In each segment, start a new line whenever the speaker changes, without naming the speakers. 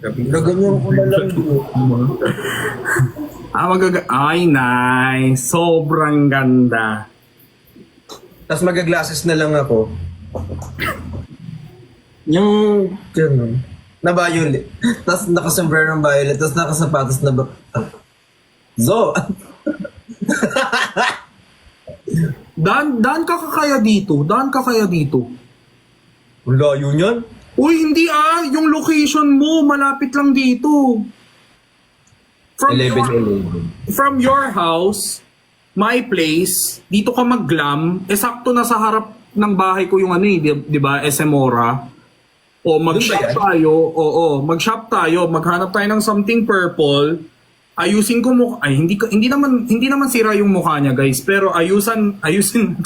Gaganyan ko na lang dito.
Ay, nice. Sobrang ganda.
Tapos magaglasses na lang ako. Yung, gano'n. Na violet. Tapos nakasombrero ng violet. Tapos nakasapatos na Zo!
Daan ka kaya dito.
Ang layo niyan.
Uy, hindi yung location mo, malapit lang dito. From your house, my place, dito ka mag-glam, sakto na sa harap ng bahay ko yung di ba, Esemora. O mag-shop tayo, mag-shop tayo, maghanap tayo ng something purple. Ayusin ko mo, hindi naman sira yung mukha niya, guys, pero ayusin natin.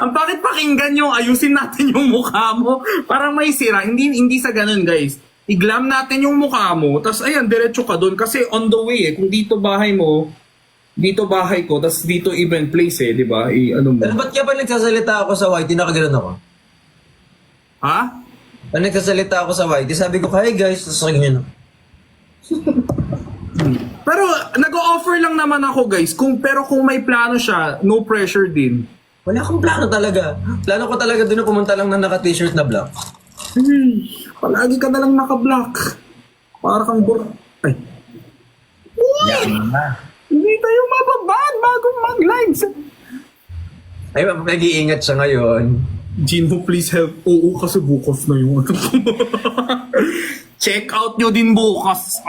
Ang bakit pakinggan yung ayusin natin yung mukha mo? Parang may sira, hindi sa ganun, guys. I-glam natin yung mukha mo, tas ayan, diretso ka doon kasi on the way kung dito bahay mo, dito bahay ko, tas dito event place di ba? Ano mo?
Pero ba't kaya pa nagsasalita ako sa white, nakaganon ako?
Ha?
Pag nagsasalita ako sa white, sabi ko, hi guys, tas ganyan.
Pero nag-o-offer lang naman ako, guys. Pero kung may plano siya, no pressure din.
Wala akong plano talaga. Plano ko talaga doon na pumunta lang na naka-t-shirt na black.
Palagi ka na lang naka-black. Para kang Ay.
Yan na.
Hindi tayo mababad bago mag-live.
Ay, mag-iingat siya ngayon.
Gino, please help. Oo, kasi bukas na yung Check out nyo din bukas.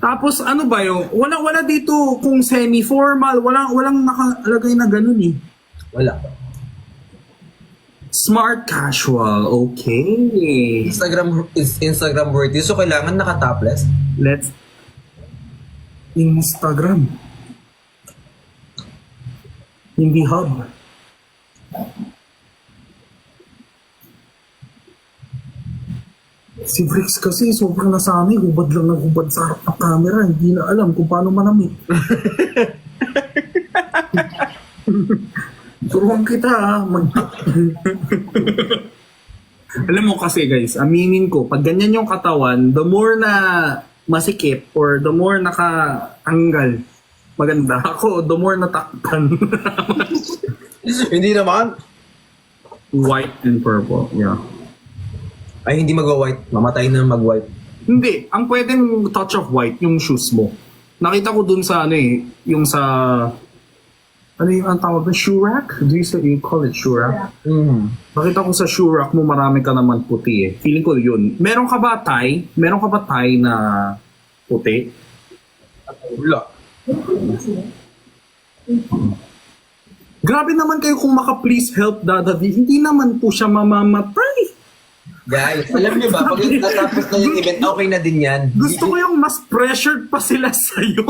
Tapos ano ba yung wala dito kung semi-formal, walang nakalagay na ganun
Wala.
Smart casual, okay.
Instagram worthy, so kailangan naka-topless.
Let's Instagram. Hindi hub. Si Brix kasi sobrang nasanay, hubad lang ng hubad sa harap ng camera. Hindi na alam kung paano manamit. Turuan kita Alam mo kasi guys, aminin ko, pag ganyan yung katawan, the more na masikip or the more nakatanggal, maganda ako, the more natakpan.
Hindi naman.
White and purple, yeah.
Ay, hindi mag-white. Mamatay na mag-white.
Hindi, ang pwedeng touch of white, yung shoes mo. Nakita ko dun sa yung sa, ano yung ang tawag na shoe rack? Do you call it shoe rack? Nakita ko sa shoe rack mo, marami ka naman puti Feeling ko yun. Meron ka ba tie? Na puti?
Wala.
Grabe naman kayo kung maka-please help Dada D. Hindi naman po siya mamamatay.
Guys, alam niyo ba, pag natapos na yung event, okay na din yan.
Gusto ko yung mas pressured pa sila sa'yo.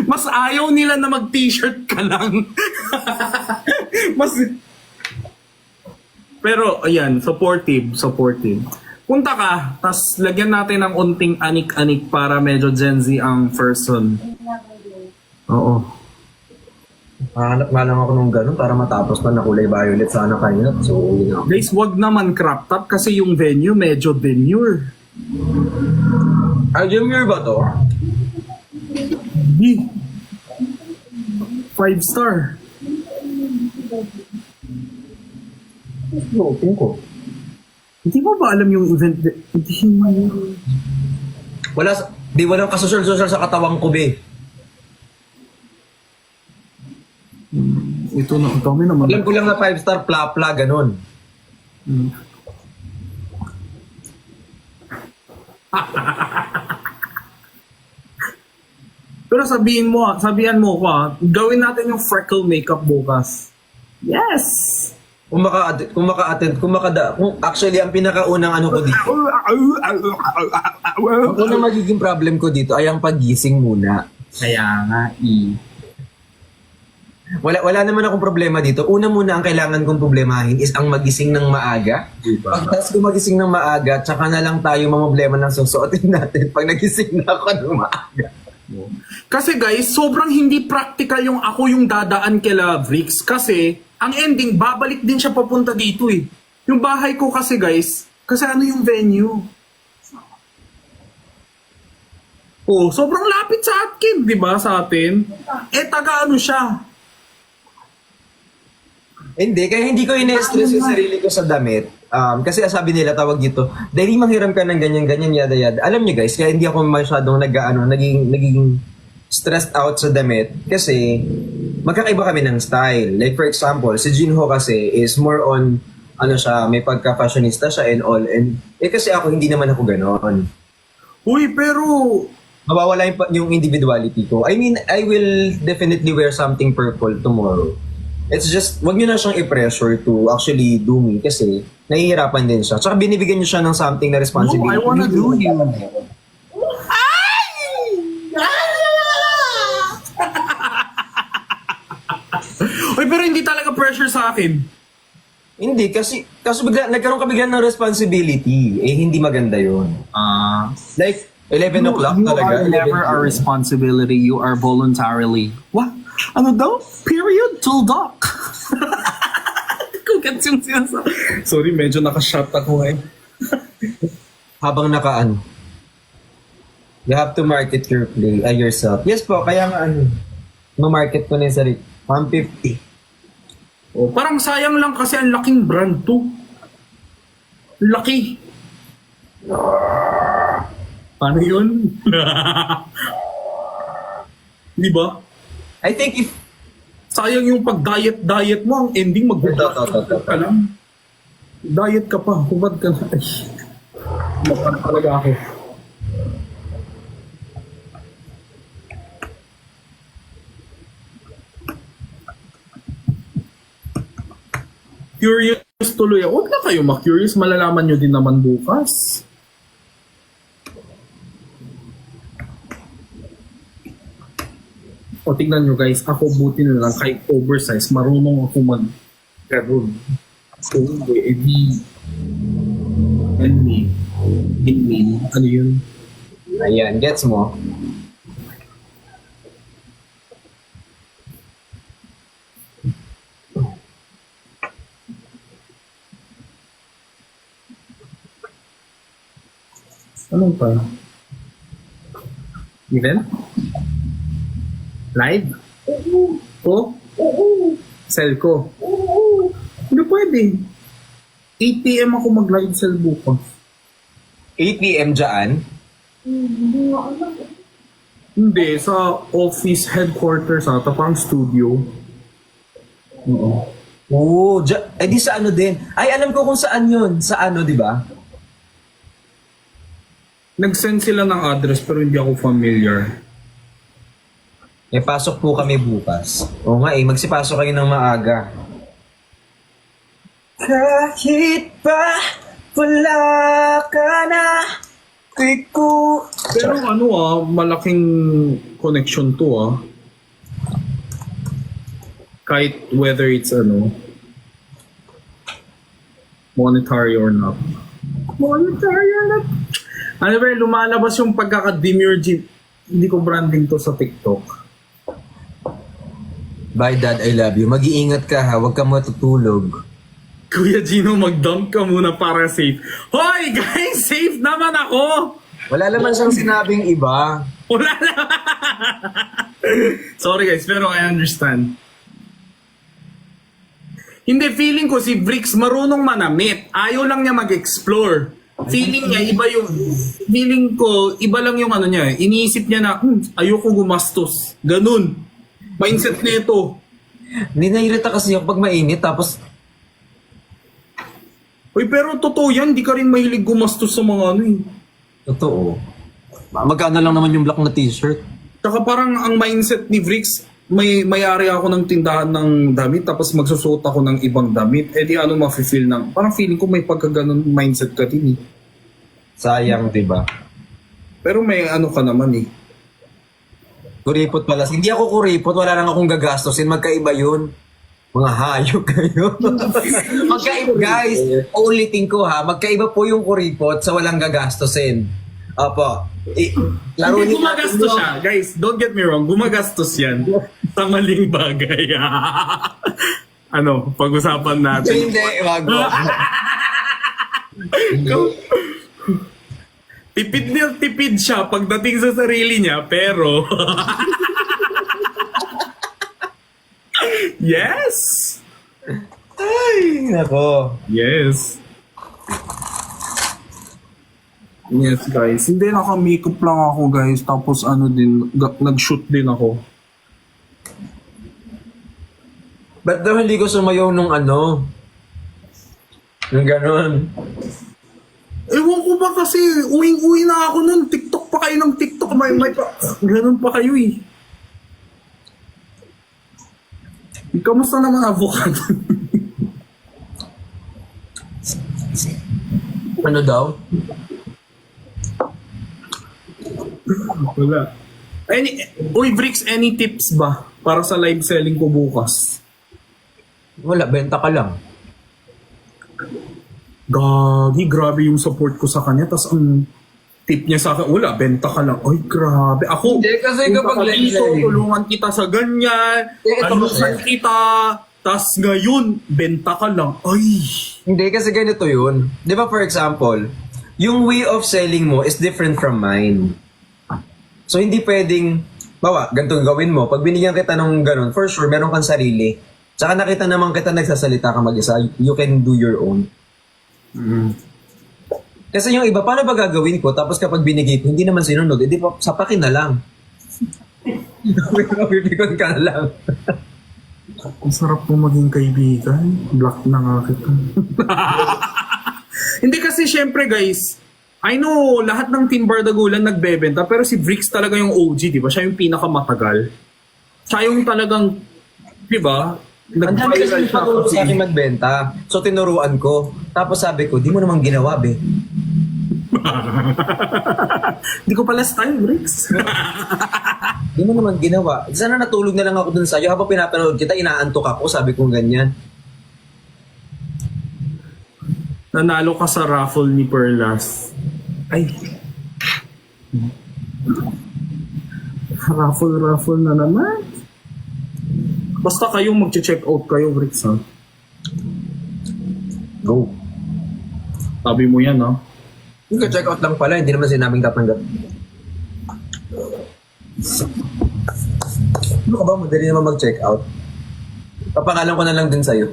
Mas ayaw nila na mag-t-shirt ka lang. Pero, ayan, supportive. Punta ka, tas lagyan natin ng unting anik-anik para medyo Gen Z ang person. Oo.
Hanap nga lang ako nung ganun para matapos na kulay violet sana kanina. So,
Guys, wag naman crop top kasi yung venue medyo demure.
Demure ba to?
5-star.
Open ko.
Hindi mo ba alam yung event?
Walang kasosyal-sosyal sa katawang ko, be.
Ito na, ang dami naman.
Alam ko lang na 5-star pla-pla, ganun.
Pero sabihan mo ko gawin natin yung freckle makeup bukas. Yes!
Kung actually, ang pinakaunang ano ko dito, ang unang magiging problem ko dito ay ang pagising muna.
Kaya nga,
Wala naman akong problema dito. Una muna ang kailangan kong problemahin is ang magising ng maaga.
Diba?
Pagtas ko magising ng maaga, tsaka na lang tayo mamblema ng susuotin natin pag nagising na ako ng maaga.
Kasi guys, sobrang hindi practical yung ako yung dadaan kay Lavrix kasi ang ending, babalik din siya papunta dito eh. Yung bahay ko kasi guys, kasi ano yung venue? Oh, sobrang lapit sa atin, di ba, sa atin? Eh, taga ano siya?
Hindi, kaya hindi ko ina-stress yung sarili ko sa damit. Kasi sabi nila, tawag dito, dahil manghiram ka ng ganyan-ganyan, yada-yada. Alam nyo guys, kaya hindi ako masyadong naging stressed out sa damit. Kasi, magkakaiba kami ng style. Like for example, si Jinho kasi is more on, ano siya, may pagka-fashionista siya and all. And, kasi ako, hindi naman ako ganon.
Uy, pero
Mawawala yung individuality ko. I mean, I will definitely wear something purple tomorrow. It's just, wag nyo na siyang i-pressure to actually do me kasi nahihirapan din siya. Tsaka binibigyan nyo siya ng something na responsibility.
No, I wanna do you. Uy, pero hindi talaga pressure sa akin.
Hindi, kasi bigla, nagkaroon ka bigla ng responsibility. Eh, hindi maganda yun. Like, 11 o'clock
you
talaga.
are never
11
a responsibility. You are voluntarily. What? Ano daw? Period till doc. Kung gets yung sinasabi. Sorry, medyo nakashot ako eh.
Habang nakaan. You have to market your play, yourself. Yes po, kaya nga ma-market ko na yung sarili. 150.
Oh, parang sayang lang kasi ang laking brand to. Laki. Paano yun? Di ba?
I think if
Sayang yung pag-diet mo, ang ending mag-diet ka lang. Diet ka pa, hubad ka na. Ay, mapan talaga ako. Curious tuloy ako. Huwag na kayo ma-curious, malalaman nyo din naman bukas. O tingnan nyo guys, ako buti na lang kahit oversize, marunong ako mag-garoon. So, edi, ano yun?
ayan, gets mo?
Anong pa? Event? Live? O? Sell ko? Hindi pwede. 8 p.m. ako mag-live sell bukas.
8 p.m. dyan?
Hindi, sa office headquarters ata, parang studio. Oo.
Oo, di sa ano din. Ay, alam ko kung saan yun. Sa ano, di ba?
Nag-send sila ng address pero hindi ako familiar.
Eh, pasok po kami bukas. Oo nga magsipasok kayo ng maaga. Kahit pa wala ka na, ko.
Pero malaking connection to Kahit whether it's monetary or not. Monetary or not. Ano ba, lumalabas yung pagkaka-demure hindi ko branding to sa TikTok.
Bye dad, I love you. Mag-iingat ka ha, huwag ka matutulog.
Kuya Gino, mag-dump ka muna para safe. Hoy guys, safe naman ako!
Wala naman siyang sinabing iba.
Wala na. Sorry guys, pero I understand. Hindi, feeling ko si Bricks marunong manamit. Ayaw lang niya mag-explore. Feeling niya, feeling ko, iba lang yung niya. Iniisip niya na, ayoko gumastos. Ganun. Mindset nito.
Hindi nairita kasi ako pag mainit, tapos
Uy, pero totoo yan, di ka rin mahilig gumastos sa mga
totoo. Magkano lang naman yung black na t-shirt?
Tsaka parang ang mindset ni Bricks, may-ari ako ng tindahan ng damit, tapos magsusuot ako ng ibang damit. Eh di mafe-feel ng, parang feeling ko may pagkaganon mindset ka din
Sayang, di ba?
Pero may ka naman
Kuripot pala. Hindi ako kuripot, wala lang akong gagastosin. Magkaiba yun. Mga hayop kayo. Magkaiba, guys. Ulitin ko ha, magkaiba po yung kuripot sa walang gagastosin. Opo. Laro
Hindi
ni
gumagastos siya. Guys, don't get me wrong, gumagastos yan sa maling bagay. Ano, pag-usapan natin.
Hindi, wag mo.
Tipid siya pagdating sa sarili niya, pero... Yes!
Ay, nako.
Yes. Yes, guys. Hindi, naka-makeup lang ako, guys. Tapos ano din, nag-shoot din ako.
Ba't daw hindi ko sumayaw nung ano? Yung ganon.
Ewan ko ba kasi, uwing-uwi na ako nun. TikTok pa kayo ng TikTok. May ganun pa kayo eh. Kamusta naman avocado?
Ano daw?
Wala. Uy, Bricks, any tips ba para sa live selling ko bukas?
Wala, benta ka lang.
Gagi, grabe yung support ko sa kanya. Tapos ang tip niya sa akin, wala, benta ka lang. Ay, grabe. Ako,
Hindi, kasi kapag live
dito,
selling-
tulungan kita sa ganyan.
Eh, ito
Anusan
kasi-
kita. Tapos ngayon, benta ka lang. Ay.
Hindi, kasi ganito yun. Di ba, for example, yung way of selling mo is different from mine. So, hindi pwedeng, bawa, ganito gawin mo. Pag binigyan kita ng ganun, for sure, meron kang sarili. Tsaka nakita naman kita nagsasalita ka mag-isa, you can do your own. Kasi yung iba, paano ba gagawin ko? Tapos kapag binigay ko, hindi naman sinunod, edi pa, sapakin na lang. Bibikon ka na lang.
Ang sarap po maging kaibigan. Block na nga kita. Hindi kasi syempre guys, I know lahat ng Team Bardagulan nagbebenta pero si Bricks talaga yung OG, di ba? Siya yung pinakamatagal. Siya yung talagang, di ba?
Ang dami kasi nagpaturo sa akin magbenta. So tinuruan ko. Tapos sabi ko, di mo naman ginawa, be.
Di ko pala style, Bricks.
Di mo naman ginawa. Sana natulog na lang ako dun sa'yo. Habang pinapanood kita, inaantok ako. Sabi ko ganyan.
Nanalo ka sa raffle ni Perlas. Ay. Raffle na naman. Basta kayong mag-check out kayo, Bricks, ha?
Go.
Sabi mo yan, ha?
Yung check out lang pala, hindi naman sinabing tatanggap. Ano ka ba? Madali naman mag-check out. Papangalan ko na lang din sa'yo.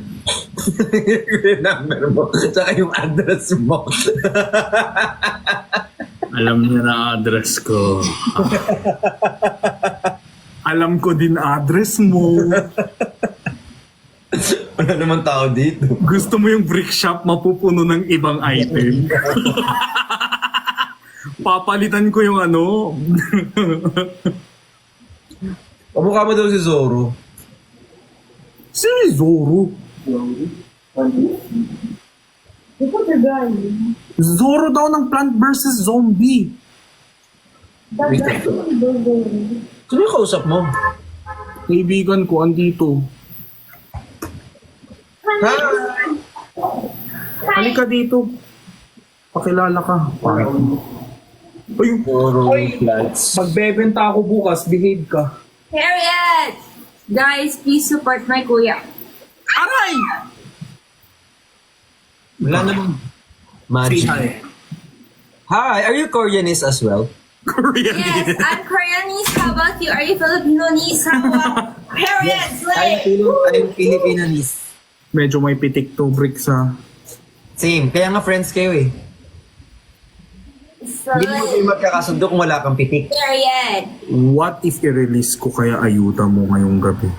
Yung number mo. Tsaka yung address mo.
Alam niya na address ko. Alam ko din address mo.
Wala naman tao dito.
Gusto mo yung brick shop mapupuno ng ibang item? Papalitan ko yung ano.
Pamukha mo daw si Zoro.
Si Zoro. Zoro daw ng Plant vs. Zombie.
Sino yung kausap mo?
Kaibigan ko, andito.
Ha?
Halika dito. Pakilala ka. Uy,
Zoro plants.
magbebenta ako bukas, behave ka.
Harriet! Guys, please support my kuya.
Aray!
Wala namang magic. Hi, are you Koreanese as well?
Korean.
Yes, I'm Koreanese. How about you? Are you Filipinonese? How about Harriet? Slay!
I'm Filipinanese.
Medyo may pitik to, Bricks, ha?
Same. Kaya nga friends kayo eh. Hindi mo kayo
Slay!
magkakasundo kung wala kang pitik.
Harriet!
What if i-release ko kaya ayuda mo ngayong gabi?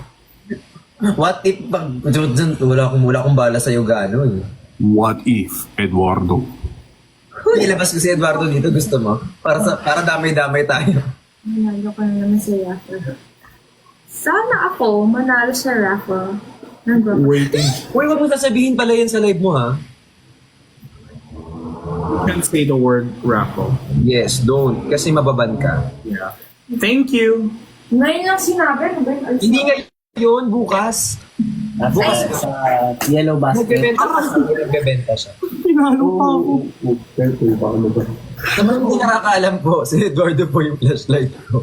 What if pag wala akong bala sa'yo gano'n?
What if, Eduardo?
Ilabas ko si Eduardo dito, gusto mo? Para damay-damay tayo.
Manalo ka na naman sa raffle. Sana ako manalo sa raffle.
Waiting.
Uy, wag mo sasabihin pala yan sa live mo ha.
Can't say the word raffle.
Yes, don't. Kasi mababan ka.
Yeah. Thank you.
Ngayon lang sinabi, ano ba yun?
Hindi nga yun, bukas. Bukas.
Yellow basket.
Nagbebenta siya.
Pinalo pa ako.
Naman hindi nakakaalam po, si Eduardo po yung flashlight ko.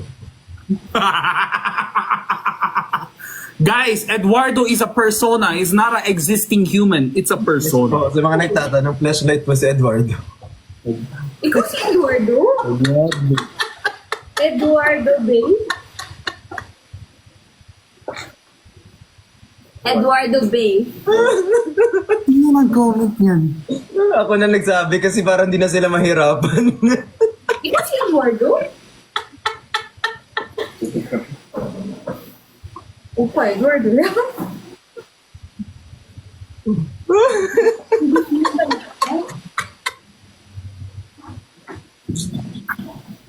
Guys, Eduardo is a persona. Is not an existing human. It's a persona.
So, sa mga nagtatanong, flashlight po si Eduardo.
Ikaw si Eduardo? Eduardo Bay? Eduardo Bay.
Sino nag-comment yan?
Ako na nagsabi kasi parang di na sila mahirapan.
Ikaw si Eduardo? Opa, Eduardo lang.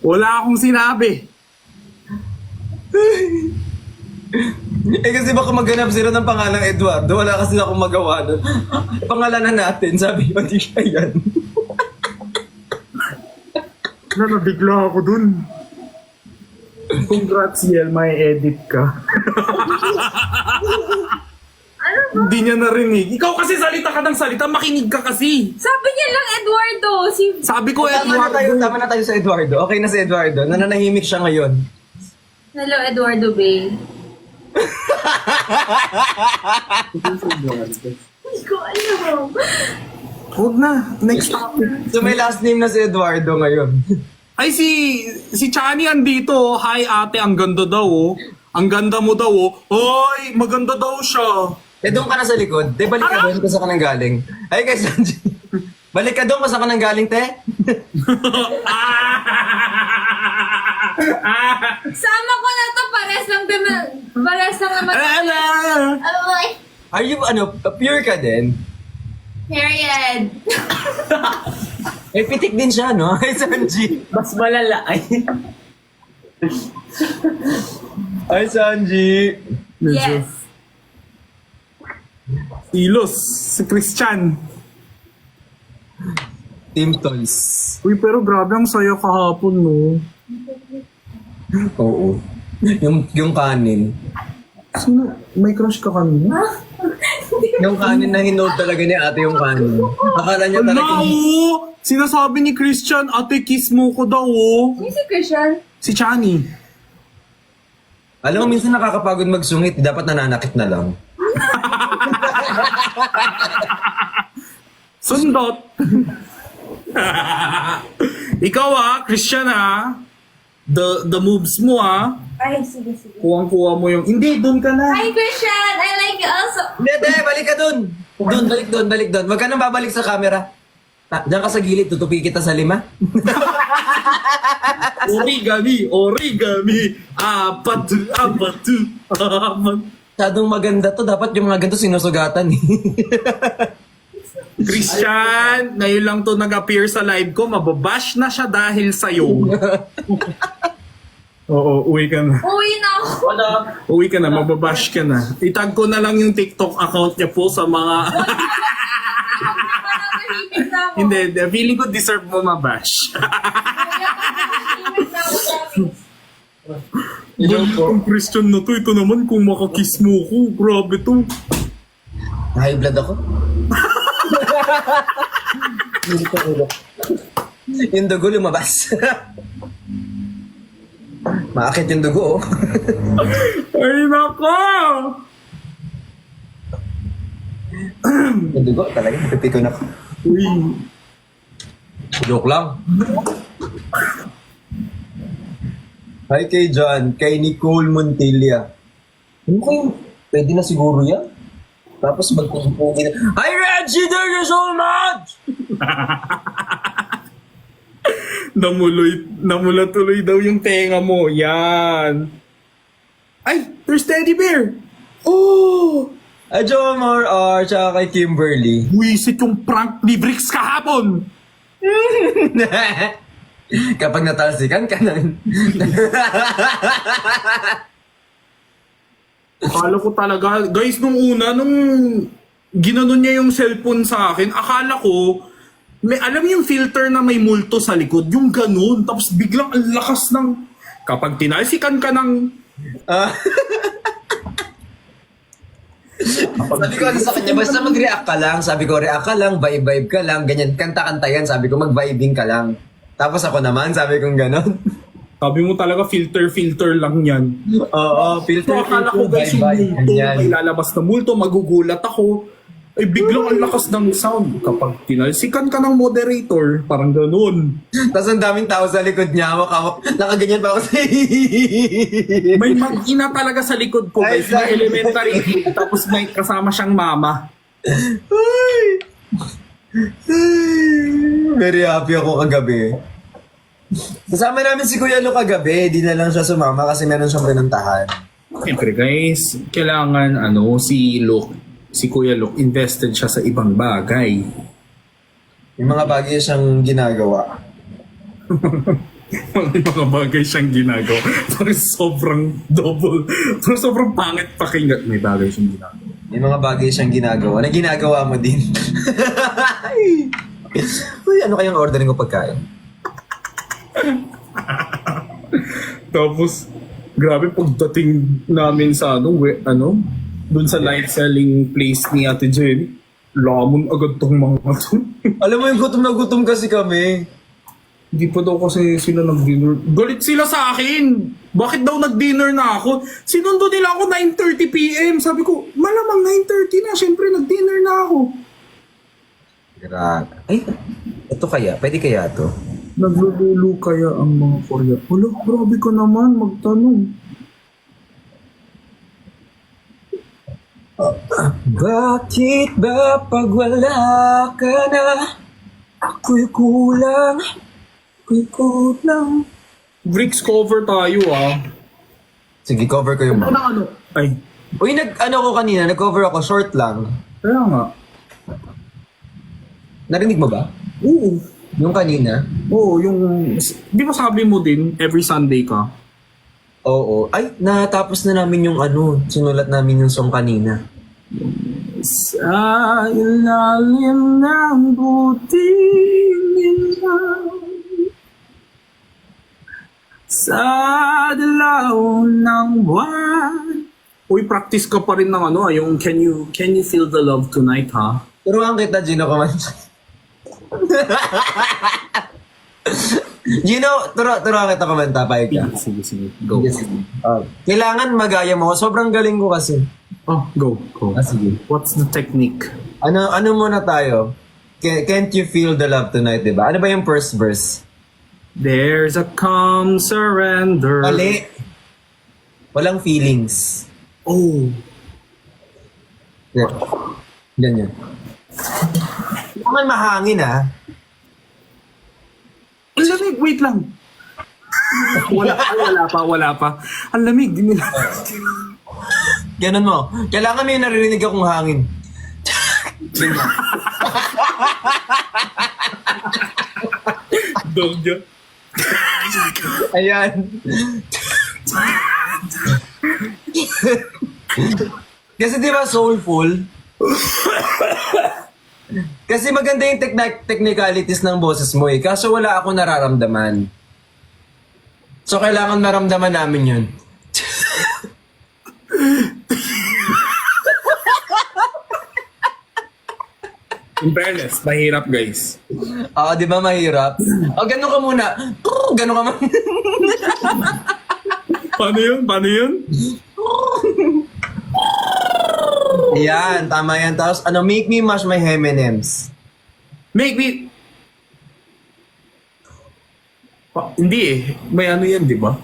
Wala akong sinabi.
Kasi baka maghanap sila ng pangalang Eduardo. Wala kasi akong magawa doon. Pangalanan natin. Sabi ko, di siya yan.
Nabigla ako dun. Congrats, Yel. May edit ka.
Ano ba?
Hindi niya narinig. Ikaw kasi salita ka ng salita. Makinig ka kasi.
Sabi niya lang Eduardo. Si...
Sabi ko,
Tama na tayo sa Eduardo. Okay na si Eduardo. Nananahimik siya ngayon.
Hello, Eduardo Bay. Hindi ko alam.
Huwag na. Next topic.
So may last name na si Eduardo ngayon.
Ay, si Chani andito. Hi, ate. Ang ganda daw, oh. Ang ganda mo daw, oh. Hoy, maganda daw siya.
Doon ka na sa likod. Balik ka doon kung saan ka nang galing. Ay, guys, balik ka doon kung saan ka nang galing, te.
Sama ko na to. Pares lang naman. Ano ba?
Are you, pure ka din?
Period.
Eh, pitik din siya, no? Ay, Sanji.
Mas malala.
Ay, Sanji.
Yes.
Ilos. Si Christian.
Team Toys.
Uy, pero grabe ang saya kahapon, no?
Oo. Yung kanin.
Sino? May crush ka kanina?
Yung kanin na hinold talaga ni ate yung kanin. Akala niya talaga.
Oo! Sinasabi ni Christian, ate, kiss mo ko daw, oh.
Sino si Christian?
Si Chani.
Alam mo, minsan nakakapagod magsungit. Dapat nananakit na lang.
Sundot. Ikaw, Christian, The moves mo,
Ay, sige.
Kuwang-kuha mo yung... Hindi, doon ka na.
Hi, Christian! I like you also.
Hindi, balik ka dun. Balik doon. Huwag ka nang babalik sa camera. Diyan ka sa gilid, tutupi kita sa 5.
Origami. Apat.
Masyadong maganda to. Dapat yung mga ganito sinusugatan.
Christian, ngayon lang to nag-appear sa live ko. Mababash na siya dahil sa'yo. Oo, uwi ka na.
Uwi na ako.
Uwi ka na, mababash ka na. Itag ko na lang yung TikTok account niya po sa mga...
Natahimik na ako.
Hindi, feeling ko deserve mo mabash.
Natahimik na ako.
Ang Christian na to, ito naman kung makakiss mo ko. Grabe to.
High blood ako. Yung dugo lumabas. Maakit yung dugo, oh.
Ay, nako!
Yung dugo, talaga. Pipiko na ko.
Uy.
Joke lang. Hi kay John, kay Nicole Montilla. Ano kayo? Pwede na siguro yan? Tapos magpupugi na, Hi Reggie, thank you so much!
Namula tuloy daw yung tenga mo. Yan. Ay, there's Teddy Bear. Oh!
Ay, Jomar R, tsaka kay Kimberly.
Buisit yung prank ni Bricks kahapon.
Kapag natalsikan ka na.
Akala ko talaga, guys, nung ginanon niya yung cellphone sa akin, akala ko, alam yung filter na may multo sa likod, yung ganun, tapos biglang ang lakas ng, kapag tinalsikan ka ng,
Sabi ko sa kanya, basta mag-react ka lang. Sabi ko, react ka lang, vibe ka lang, ganyan, kanta-kanta yan. Sabi ko, mag-vibing ka lang. Tapos ako naman, sabi kong ganon.
Sabi mo talaga filter lang yan.
Oo, filter.
So, akala ko guys yung multo, may lalabas na multo, magugulat ako. Ay, biglang ang lakas ng sound. Kapag tinalsikan ka ng moderator, parang ganun.
Tapos ang daming tao sa likod niya, nakaganyan pa ako sa
May mag-ina talaga sa likod ko guys, na elementary kid, tapos may kasama siyang mama.
Very happy ako kagabi. Kasama namin si Kuya Lu kagabi, di na lang siya sumama kasi meron siyang pinuntahan.
Siyempre guys, kailangan si Kuya Luke, invested siya sa ibang bagay.
Yung mga bagay siyang ginagawa.
May mga bagay siyang ginagawa. Parang sobrang double. Parang sobrang pangit pakinggan. May bagay siyang ginagawa.
May mga bagay siyang ginagawa na ginagawa mo din. Uy, ano kayang ordering ko pagkain?
Tapos, grabe pagdating namin sa dun sa live selling place ni Ate Jenny, lamon agad tong mga to.
Alam mo yung gutom na gutom kasi kami.
Hindi pa daw kasi sila nag-dinner. Galit sila sa akin! Bakit daw nag-dinner na ako? Sinundo nila ako 9:30 p.m. Sabi ko, malamang 9:30 na. Siyempre, nag-dinner na ako.
Grabe. Ay, ito kaya? Pwede kaya to?
Naglululo kaya ang mga Korea? Wala, grabe ka naman magtanong.
Bakit ba pag wala ka na, ako'y kulang,
Bricks cover tayo
Sige, cover ko yung
Ano? Ay,
Uy, ano ko kanina, nag-cover ako, short lang.
kaya nga.
Narinig mo ba?
Oo.
Yung kanina?
Oo, di ba sabi mo din, every Sunday ka?
Oo. Ay, natapos na namin yung sinulat namin yung song kanina.
Sa ilalim ng buting ilaw, sa dilaw ng buwan. Uy, practice ka pa rin ng yung can you feel the love tonight, ha?
Turuan kita, Gino Comanche. Gino, turuan kita kumanta, payag ka.
Sige. Go.
Kailangan magaya mo. Sobrang galing ko kasi.
Oh, go.
Sige.
What's the technique?
Ano muna tayo? Can't you feel the love tonight, diba? Ano ba yung first verse?
There's a calm surrender.
Mali. Walang feelings.
Oh.
Yeah. Ganyan. Kailangan mahangin, ha?
Ang lamig, wait lang. Wala pa. Ang lamig, din nila.
Ganun mo. Kailangan may naririnig akong hangin.
Dog yun.
Ayan. Kasi di ba soulful? Kasi maganda yung technicalities ng boses mo eh. Kaso wala ako nararamdaman. So kailangan maramdaman namin yun.
In fairness, mahirap guys.
Oo, di ba mahirap? O, ganun ka muna. Ganun ka man.
Paano yun?
Ayan, tama yan. Tapos, make me mash my M&M's.
Make me... hindi eh. May yan, di ba?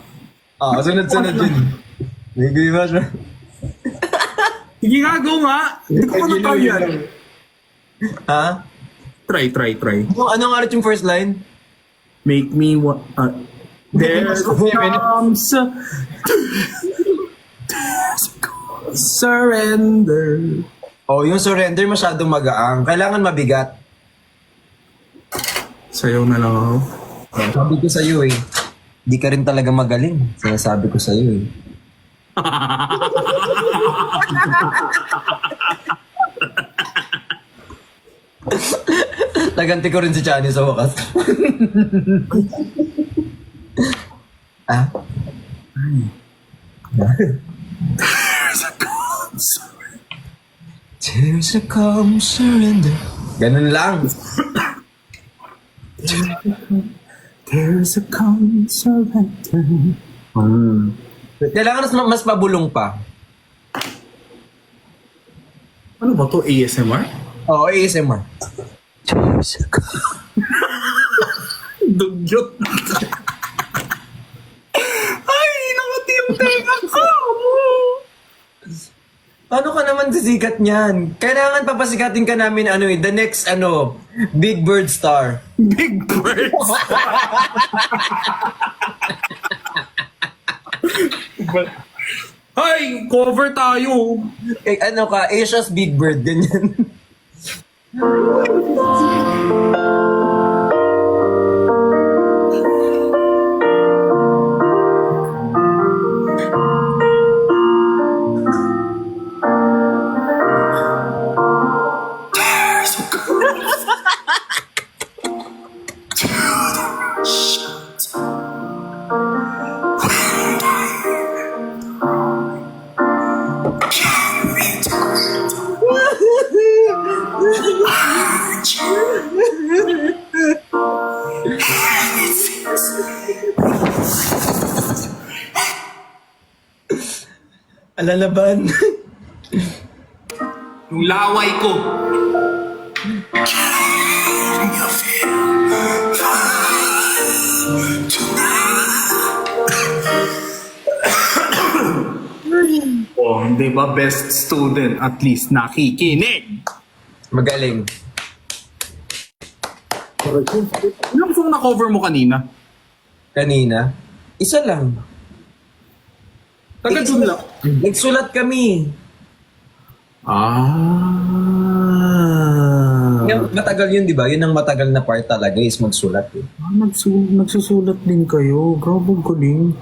Sunod-sunod yun. Make me mash my...
Sige nga, go nga. Hindi ko pa na-try yan.
Ha?
Try.
Ano nga ulit yung first line?
Make me what... there comes surrender.
Oh, yung surrender masyadong magaang. Kailangan mabigat.
Sayaw na lang ako.
Sabi ko sa'yo eh. Di ka rin talaga magaling. Sinasabi ko sa'yo eh. Naganti ko rin si Chani sa wakas. Ah? There's a calm surrender. Ganun lang.
There's a conservator.
Kailangan mas mabulong pa.
Ano ba to? ASMR?
Oo, ASMR.
Dugyot. Ay, nakati yung tenga ko.
Paano ka naman sisikat niyan? Kailangan papasikatin ka namin the next Big Bird star.
Big birds. Ay, cover tayo.
Asia's Big Bird, ganyan. Alalaban.
Yung laway ko. Oh, di ba best student at least nakikinig?
Magaling.
Ilang song na-cover mo kanina?
Kanina, isa lang.
Taga dun lang.
Nagsulat kami. Matagal yun, di ba? Yun ang matagal na part talaga is magsulat. Eh.
Nagsusulat din kayo. Grabe ang galing.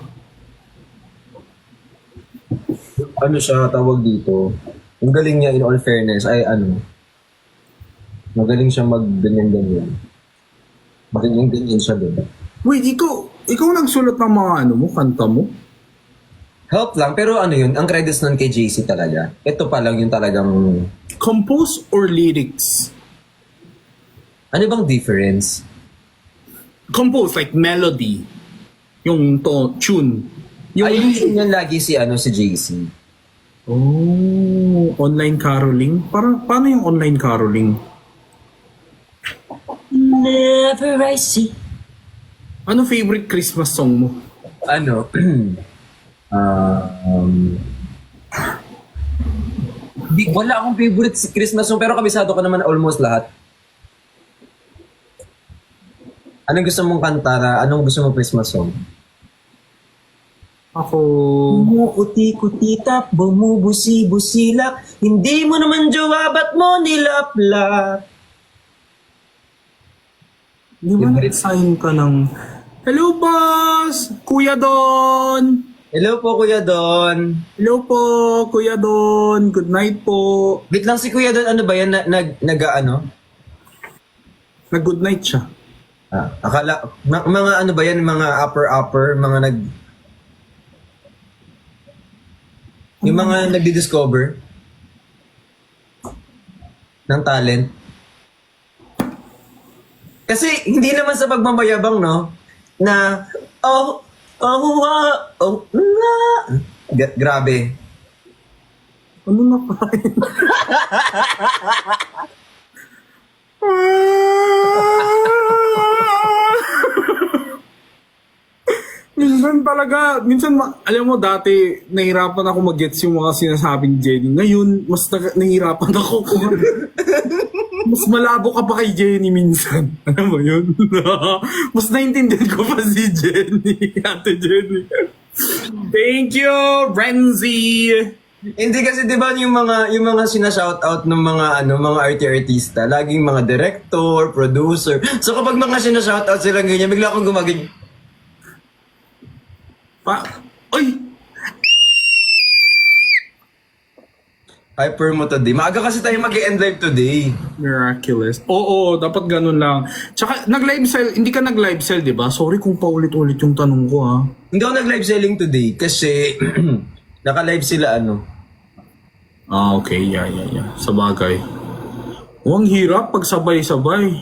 Ano siya tawag dito? Yung galing niya in all fairness ay magaling siya mag-ganyan-ganyan. Ganyan siya din.
Wait, ikaw nagsulat ng mga kanta mo?
Help lang, pero yun, ang credits nun kay JC talaga. Ito pa lang yung talagang...
Compose or lyrics?
Ano bang difference?
Compose, like melody. Yung tune.
Yung lagi si JC.
Oh, online caroling? Paano yung online caroling?
Never I see.
Ano favorite Christmas song mo?
Wala akong favorite Christmas song pero kabisado ko naman almost lahat. Anong gusto mong kanta? Anong gusto mong Christmas song?
Ako...
Bumukuti-kuti tap, bumubusi-busilak, hindi mo naman jowa, ba't mo nilaplap?
Di ba na-sign ka ng... Hello, boss! Kuya Don!
Hello po, Kuya Don.
Hello po, Kuya Don. Good night po.
Wait lang si Kuya Don, ano ba yan?
Nag-good night siya.
Akala, mga ano ba yan? Mga upper, mga yung mga nagdi-discover ng talent. Kasi hindi naman sa pagmamayabang, no? Na, grabe.
Ano na pa rin? Alam mo, dati, nahirapan ako mag-gets yung mga sinasabing Jenny. Ngayon, mas nahirapan ako kung mas malabo ka pa kay Jenny minsan. Alam mo yun? Mas naintindihan ko pa si Jenny. Ate Jenny. Thank you, Renzi!
Hindi kasi 'di ba yung mga sina-shoutout ng mga artista, laging mga director, producer. So kapag mga sina-shoutout sila ganyan, bigla akong gumaganyan.
Ay!
Hyper mo today. Maaga kasi tayo mag-end live today.
Miraculous. Oo, dapat ganun lang. Tsaka, nag-live sell, hindi ka nag-live sell, di ba? Sorry kung paulit-ulit yung tanong ko, ha?
Hindi ako nag-live selling today kasi naka-live sila
Okay. Yeah. Sa bagay. Ang hirap pag sabay-sabay.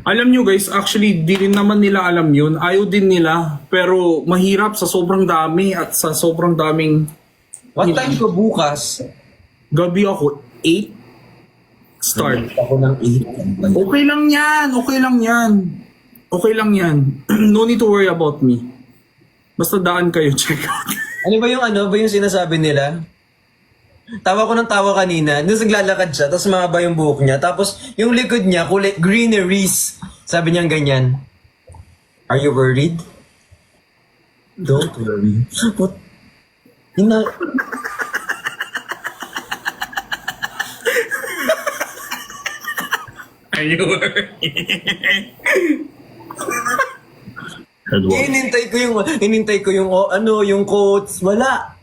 Alam nyo guys, actually, di rin naman nila alam yun. Ayaw din nila. Pero mahirap sa sobrang dami at sa sobrang daming
What time ko bukas?
gabi ako. 8 start.
Ako ng 8.
Okay lang yan. Okay lang yan. Okay lang yan. No need to worry about me. Basta daan kayo, check out.
Ano ba yung sinasabi nila? Tawa ko ng tawa kanina, nung naglalakad siya, tapos mahaba yung buhok niya, tapos yung likod niya, kulay greeneries. Sabi niya ganyan, "Are you worried?" "Don't worry." What? Hina...
Are you worried?
Hinintay ko yung yung quotes, wala.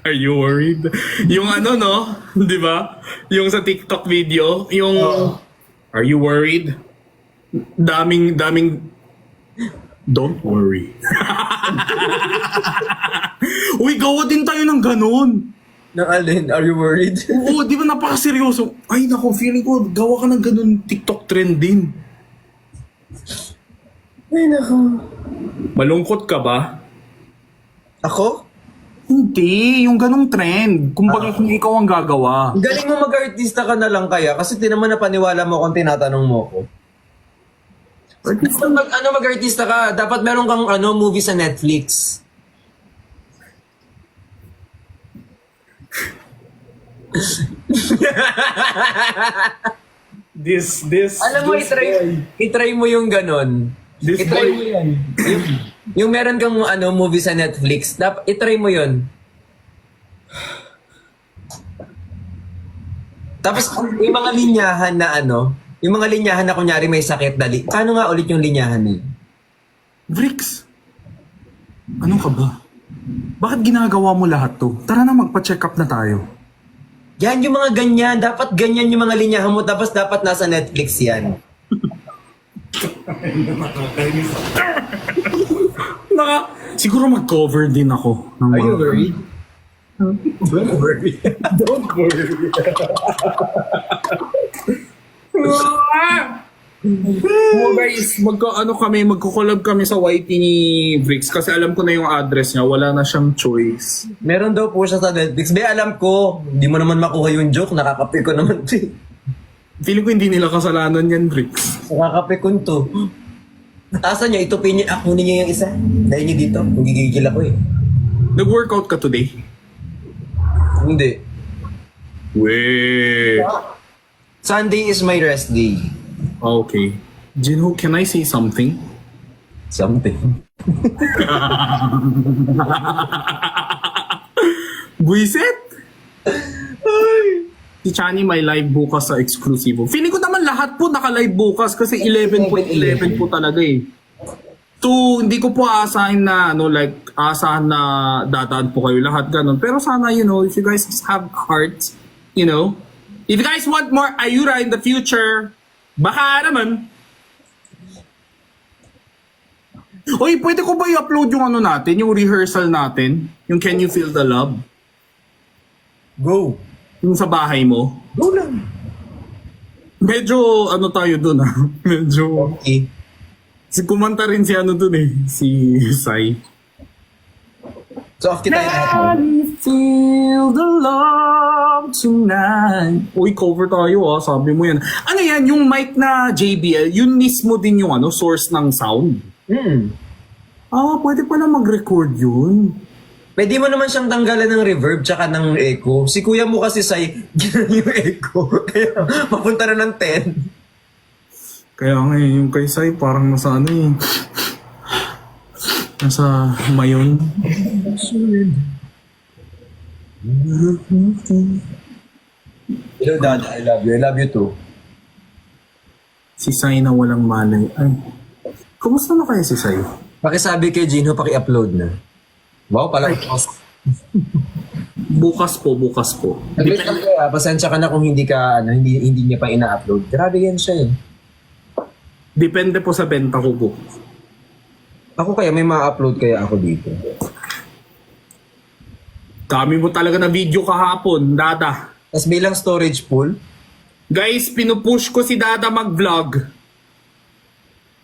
Are you worried? Yung ano, no? Di ba? Yung sa TikTok video, yung Are you worried? Daming don't worry. Uy, gawa din tayo ng ganun.
Nang alin, are you worried?
Oo, di ba napakaseryoso? Ay, naku, feeling ko, gawa ka ng ganun TikTok trend din.
Ay, nako.
Malungkot ka ba?
Ako?
Hindi, yung ganung trend. Kumbaga kung ikaw ang gagawa.
Galing mo mag-artista ka na lang kaya kasi naman napaniwala mo kung tinatanong mo ko. Mag-artista ka, dapat meron kang movie sa Netflix.
This
Alam mo, itry mo yung ganon.
This
Itry
boy-
mo yan. Yung meron kang movie sa Netflix, itry mo yun. Tapos yung mga linyahan na yung mga linyahan na kunyari may sakit dali. Paano nga ulit yung linyahan na yun?
Vrix, ano ka ba? Bakit ginagawa mo lahat to? Tara na magpa-check up na tayo.
Yan yung mga ganyan. Dapat ganyan yung mga linyahan mo. Tapos dapat nasa Netflix yan.
Siguro mag-cover din ako. Ng
Are you
mga-
worried? Don't worry.
Don't worry. Oh guys, magko-collab kami sa YT ni Vrix kasi alam ko na yung address niya, wala na siyang choice.
Meron daw po siya sa Netflix. Be, alam ko. Hindi mo naman makuha yung joke. Nakakape ko naman to.
Feeling ko hindi nila kasalanan yan, Vrix.
Nakakape ko to. Asa niya, itupin niya. Kunin niya yung isa. Dahil niya dito. Magigigil ako eh.
Nag-workout ka today?
Hindi.
Weh.
Sunday is my rest day.
Okay. Jinho, can I say something?
Something.
Buisit! Si Chani may live bukas sa Exclusivo. Feeling ko naman lahat po naka-live bukas kasi 11.11 po talaga eh. Hindi ko po aasahin na aasahan na dadaan po kayo lahat ganun. Pero sana, if you guys just have heart, if you guys want more Ayura in the future, baka naman. Oy, pwede ko ba i-upload yung natin, yung rehearsal natin? Yung Can You Feel the Love?
Go.
Yung sa bahay mo?
Go lang.
Medyo tayo dun Medyo...
Okay.
Kumanta rin si dun si Sai.
So, off kita lahat.
Can you feel the love tonight? Uy, cover tayo sabi mo yan. Ano yan, yung mic na JBL, yun mismo din yung source ng sound? Pwede pala mag-record yun.
Pwede mo naman siyang tanggalan ng reverb tsaka ng echo. Si kuya mo kasi say, yung echo. Kaya papunta na ng 10.
Kaya nga yung kay Sai parang nasa nasa mayon.
Hello, Dad. I love you. I love you too.
Si Sai na walang malay. Ay, kumusta na kaya si Sai?
Pakisabi kay Jinho, paki-upload na. Wow, pala.
Bukas po.
Pasensya ka na kung hindi niya pa ina-upload. Grabe yan siya eh.
Depende po sa benta ko po.
Ako kaya may ma-upload kaya ako dito.
Dami mo talaga na video kahapon, Dada.
Tapos bilang storage pool,
Guys, pinupush ko si Dada mag-vlog.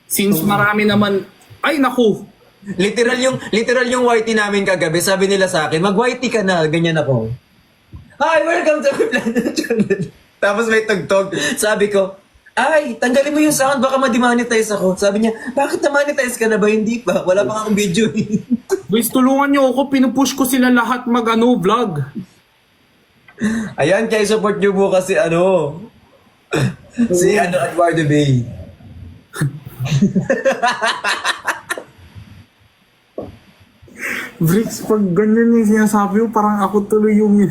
Since marami naman, ay naku,
Literal yung whitey namin kagabi. Sabi nila sa akin, mag-whitey ka na. Ganyan ako. Hi, welcome to my planet channel. Tapos may tugtog. Sabi ko, ay, tanggalin mo yung sound, baka ma-demonetize ako. Sabi niya, bakit na-monetize ka na ba? Hindi pa. Wala pa akong video.
guys, tulungan nyo ako, pinupush ko sila lahat vlog.
Ayan, kaya support nyo bukas si si Eduardo Bay.
Bricks, pag ganyan yung sinasabi mo, parang ako tuloy yung...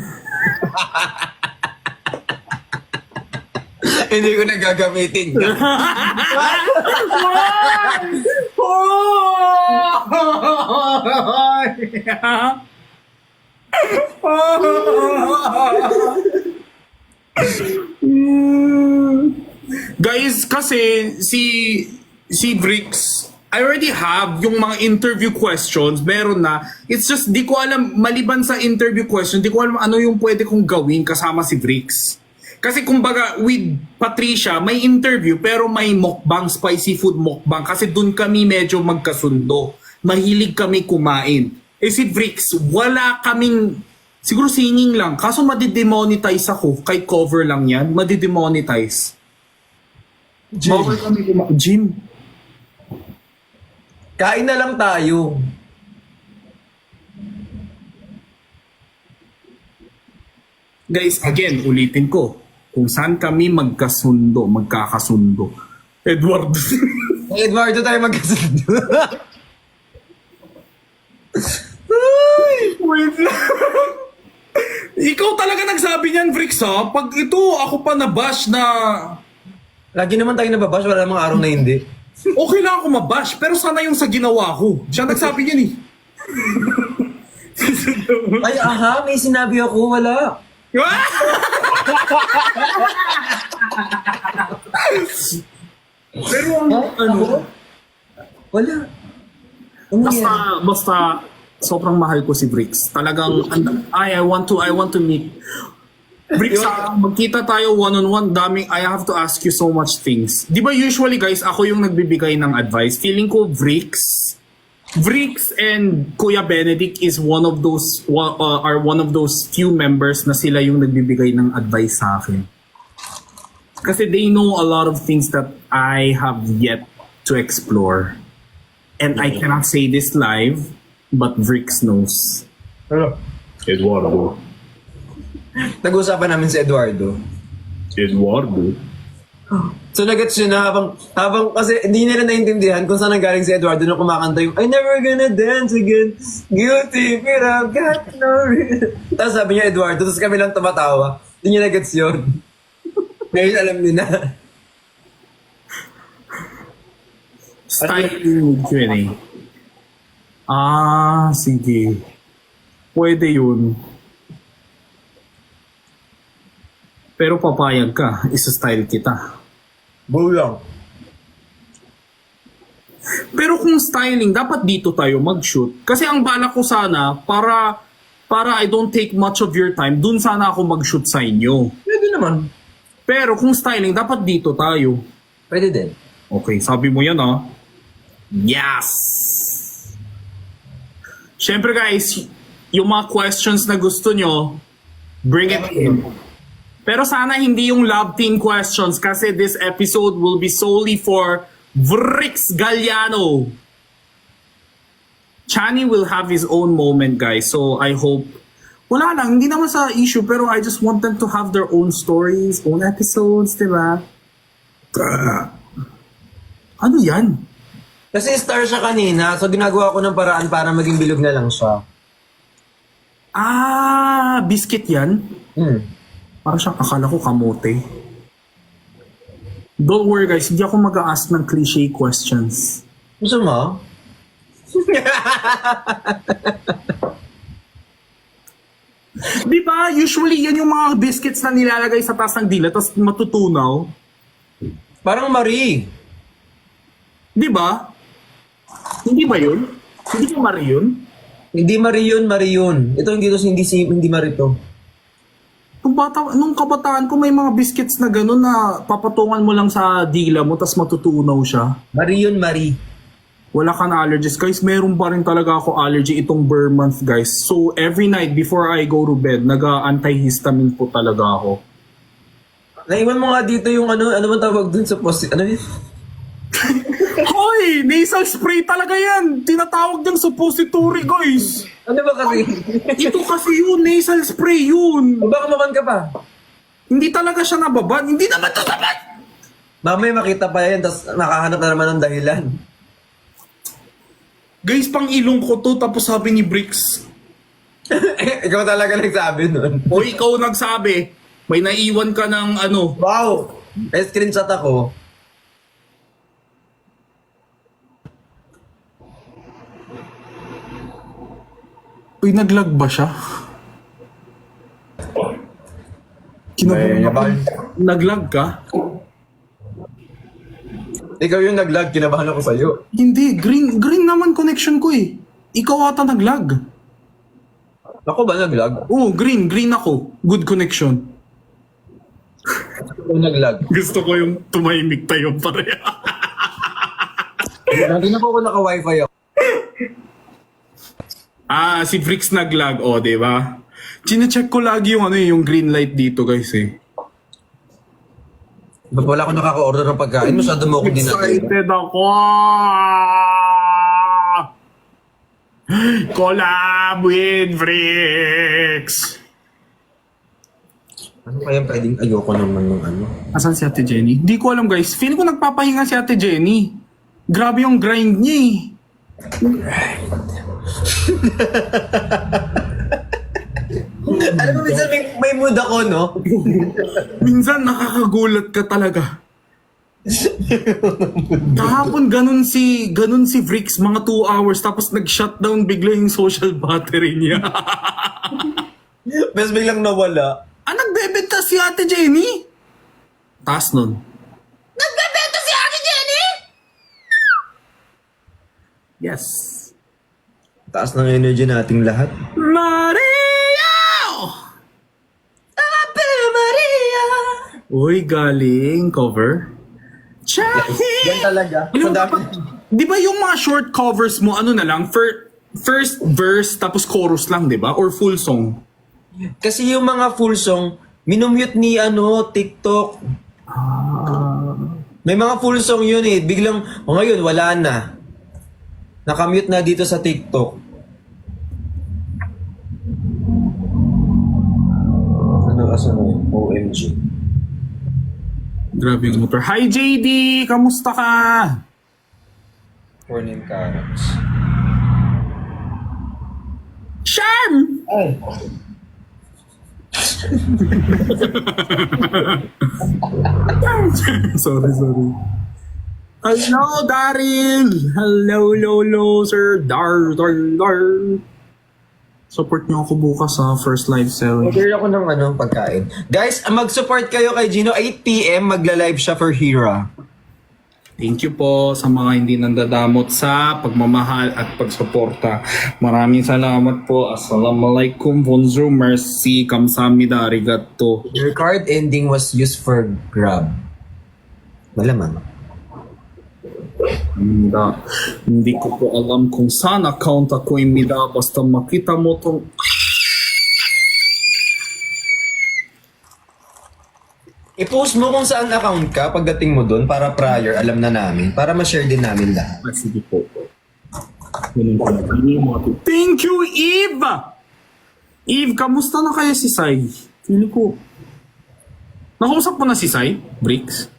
Hindi ko na gagamitin.
Guys, kasi si Bricks, I already have yung mga interview questions, meron na. It's just, di ko alam, maliban sa interview question, di ko alam ano yung pwede kong gawin kasama si Bricks. Kasi kumbaga, with Patricia, may interview, pero may mukbang, spicy food mukbang. Kasi dun kami medyo magkasundo. Mahilig kami kumain. Eh si Bricks, wala kaming, siguro singing lang. Kaso madidemonetize ako, kahit cover lang yan, madidemonetize. Bawal kami kumain. Jim,
Kain na lang tayo.
guys, again, ulitin ko. Kung saan kami magkakasundo. Edward.
Kay Eduardo tayo magkasundo.
Wait lang. Ikaw talaga nagsabi niyan, Bricks, ha? Pag ito, ako pa nabash na...
Lagi naman tayo nababash, wala namang araw na hindi.
Okay lang ako mabash, pero sana yung sa ginawa ko. Siya nagsabi niyan, eh.
Ay, aha, may sinabi ako, wala.
Pero ano,
Wala. Ano yan?
basta sobrang mahal ko si Bricks. Talagang I want to meet Bricks. Magkita tayo one-on-one. Daming, I have to ask you so much things. Di ba usually guys, ako yung nagbibigay ng advice. Feeling ko Bricks and Kuya Benedict is one of those few members na sila yung nagbibigay ng advice sa akin. Kasi they know a lot of things that I have yet to explore. And I cannot say this live, but Bricks knows.
Ano?
Eduardo.
Nag-uusapan namin si Eduardo. So nagets yun na habang kasi hindi nila naintindihan kung saan nanggaling si Eduardo nung kumakanta yung I never gonna dance again, guilty, but I've got no reason. Tapos sabi niya Eduardo, tapos kami lang tumatawa. Hindi niya nagets yun. Ngayon alam niya na.
Styling yun eh. Ah, sige. Pwede yun. Pero papayag ka, isa-style kita.
Bulang.
Pero kung styling, dapat dito tayo mag-shoot. Kasi ang bala ko sana, para I don't take much of your time, dun sana ako mag-shoot sa inyo.
Pwede naman.
Pero kung styling, dapat dito tayo.
Pwede din.
Okay, sabi mo yan ah. Yes! Siyempre guys, yung mga questions na gusto nyo, bring it in. Pero sana hindi yung love team questions kasi this episode will be solely for Bricks Galliano. Chani will have his own moment, guys. So I hope... Wala lang, hindi naman sa issue, pero I just want them to have their own stories, own episodes, diba? Ano yan?
Kasi star siya kanina, so ginagawa ko ng paraan para maging bilog na lang siya.
Ah, biscuit yan? Parang siyang akala ko kamote. Don't worry guys, hindi ako mag-a-ask ng cliche questions.
Gusto mo?
Di ba? Usually yan yung mga biscuits na nilalagay sa taas ng dila tapos matutunaw.
Parang Marie.
Di ba? Hindi ba yun? Hindi ba Marie yun?
Hindi Marie yun, Marie yun. Ito hindi Marie to.
Nung kabataan ko, may mga biscuits na gano'n na papatungan mo lang sa dila mo tapos matutunaw siya.
Marie yun, Marie.
Wala ka na allergies. Guys, meron pa rin talaga ako allergy itong Burr month, guys. So, every night before I go to bed, nag-antihistamine po talaga ako.
Naiwan mo nga dito yung ano man tawag dun sa post, ano yun?
Hoy! Nasal spray talaga yan! Tinatawag niyang suppository, guys!
Ano ba kasi?
Ito kasi yun, nasal spray yun!
O baka maman ka pa?
Hindi talaga siya nababad. Hindi naman ito nababad!
Mamaya makita pa yan, tapos nakahanap na naman ng dahilan.
Guys, pang ilong ko to, tapos sabi ni Bricks,
Ikaw talaga nagsabi nun.
o ikaw nagsabi, may naiwan ka ng ano.
Wow! May screenshot ako.
Uy, naglag ba siya? Kinabahan ako. Naglag ka?
Ikaw yung naglag, kinabahan ako sa'yo.
Hindi, green naman connection ko eh. Ikaw ata naglag.
Ako ba naglag?
Oo, green ako. Good connection.
Ako naglag.
Gusto ko yung tumahimik tayo pareha.
Lagi na po ako naka-wifi ako.
Ah, si Frix naglag, o, di ba? Chine-check ko lagi yung yung green light dito, guys eh.
Ba't wala ako nakaka-order ng pagkain? Masyado mo akong dinagay.
Excited ako! Collab with Frix!
Ano kaya pwedeng ayoko naman ng ano?
Asan si Ate Jenny? Di ko alam, guys. Feeling ko nagpapahinga si Ate Jenny. Grabe yung grind niya eh.
Alam mo, minsan may mood ako, no?
Minsan nakakagulat ka talaga. Kahapon ganun si Vrix mga 2 hours tapos nag-shutdown bigla yung social battery niya.
Mas biglang nawala.
Nagbebenta si Ate Jenny? Taas nun. Nagbebenta si Ate Jenny? Yes.
Taas ng energy nating lahat.
Maria!
Ate Maria!
Uy, galing cover. Chahi!
Yan talaga.
Alam mo
Madami.
ba, di ba yung mga short covers mo, ano na lang, first verse tapos chorus lang, di ba? Or full song?
Kasi yung mga full song, minumute ni TikTok. May mga full song yun eh. Biglang, ngayon, wala na. Nakamute na dito sa TikTok. Ano, asan na yun? OMG.
Grabe yung motor. Hi JD! Kamusta ka?
For name carrots.
Charm!
Ay.
sorry. Hello, Daryl! Hello, sir. Dar. Support niyo ako bukas sa first live selling.
Order ako ng pagkain. Guys, mag-support kayo kay Gino. 8 PM magla-live siya for Hira.
Thank you po sa mga hindi nandadamot sa pagmamahal at pagsuporta. Maraming salamat po. Assalamualaikum, bonjour, merci, kamsahamnida, arigato.
Your card ending was used for Grab. Malamang.
Hindi ko po alam kung saan account ako imida. Basta makita mo tong...
I-post mo kung saan account ka pagdating mo doon para prior, alam na namin. Para ma-share din namin lahat.
Sige po. Thank you, Eve! Eve, kamusta na kaya si Sai? Feeling ko... Nakausap mo na si Sai, Bricks?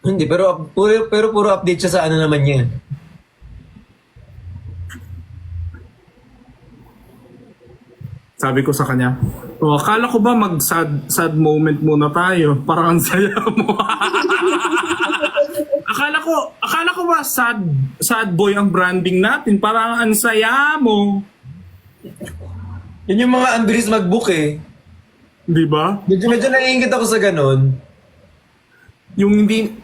Hindi, pero puro update siya sa naman niya.
Sabi ko sa kanya, akala ko ba sad moment muna tayo? Parang ang saya mo. akala ko ba sad boy ang branding natin? Parang ang saya mo.
Yun yung mga unbilis mag-book eh.
Di ba?
Medyo naiingit ako sa ganun.
Yung hindi...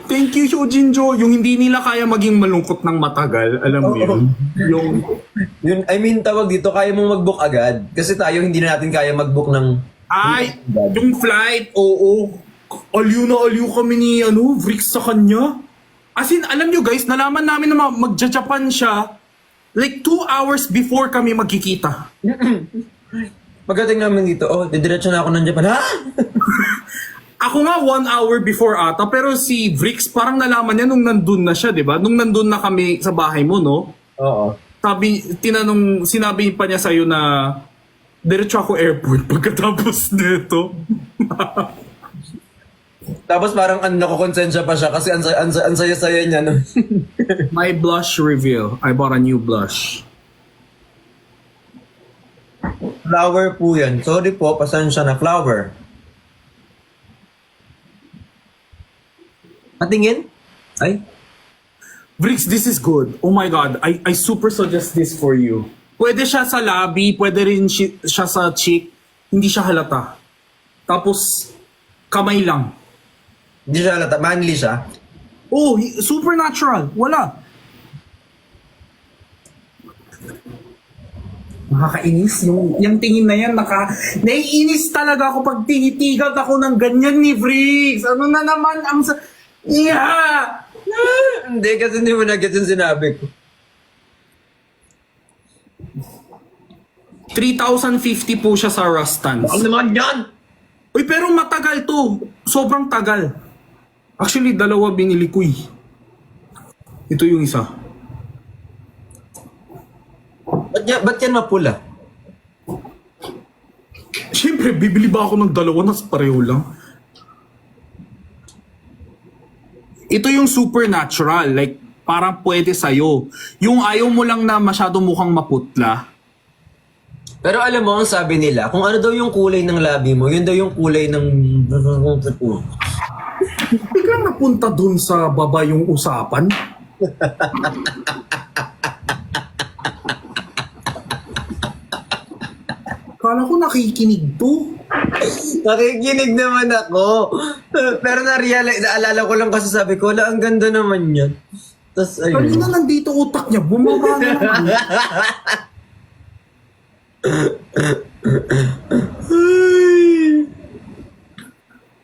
Thank you, Hyojinjo. Yung hindi nila kaya maging malungkot ng matagal. Alam mo yun?
Yun, I mean, tawag dito, kaya mong mag-book agad. Kasi tayo, hindi na natin kaya mag-book ng
Ay, yung flight, oo. Aliw na aliw kami ni Vrix sa kanya. As in, alam nyo guys, nalaman namin na magja-Japan siya like 2 hours before kami magkikita.
Pagdating namin dito, didiretso na ako ng Japan. Ha?
Ako nga 1 hour before ata, pero si Vrix parang nalaman niya nung nandun na siya, di ba? Nung nandun na kami sa bahay mo, no?
Oo.
Sinabi pa niya sa'yo na diretso ako airport pagkatapos nito.
Tapos parang nakukonsensya pa siya kasi ang saya-saya niya. No?
My blush reveal. I bought a new blush.
Flower po yan. Sorry po, pasensya na flower. Patingin? Ay.
Vrix, this is good. Oh my God, I super suggest this for you. Pwede siya sa labi, pwede rin siya sa cheek. Hindi siya halata. Tapos, kamay lang.
Hindi siya halata. Manly siya.
Oh, super natural. Wala. Nakakainis. Yung tingin na yan, naiinis talaga ako pag tinitigat ako ng ganyan ni Vrix. Ano na naman ang... Yeah!
Hindi, kasi hindi mo na-get yung sinabi ko.
3,050 po siya sa Rustans.
Ano naman yan?
Uy, pero matagal to. Sobrang tagal. Actually, 2 binili ko eh. Ito yung isa.
Ba't yan mapula?
Siyempre, bibili ba ako ng 2 na pareho lang? Ito yung supernatural. Like, parang pwede sa'yo. Yung ayaw mo lang na masyado mukhang maputla.
Pero alam mo, ang sabi nila, kung ano daw yung kulay ng labi mo, yun daw yung kulay ng...
Biglang napunta dun sa baba yung usapan. Kala ko nakikinig to.
Nakikinig naman ako. Pero naalala ko lang kasi sabi ko, ang ganda naman yan. Tapos ayun.
Kanina nandito utak niya, bumaba na naman.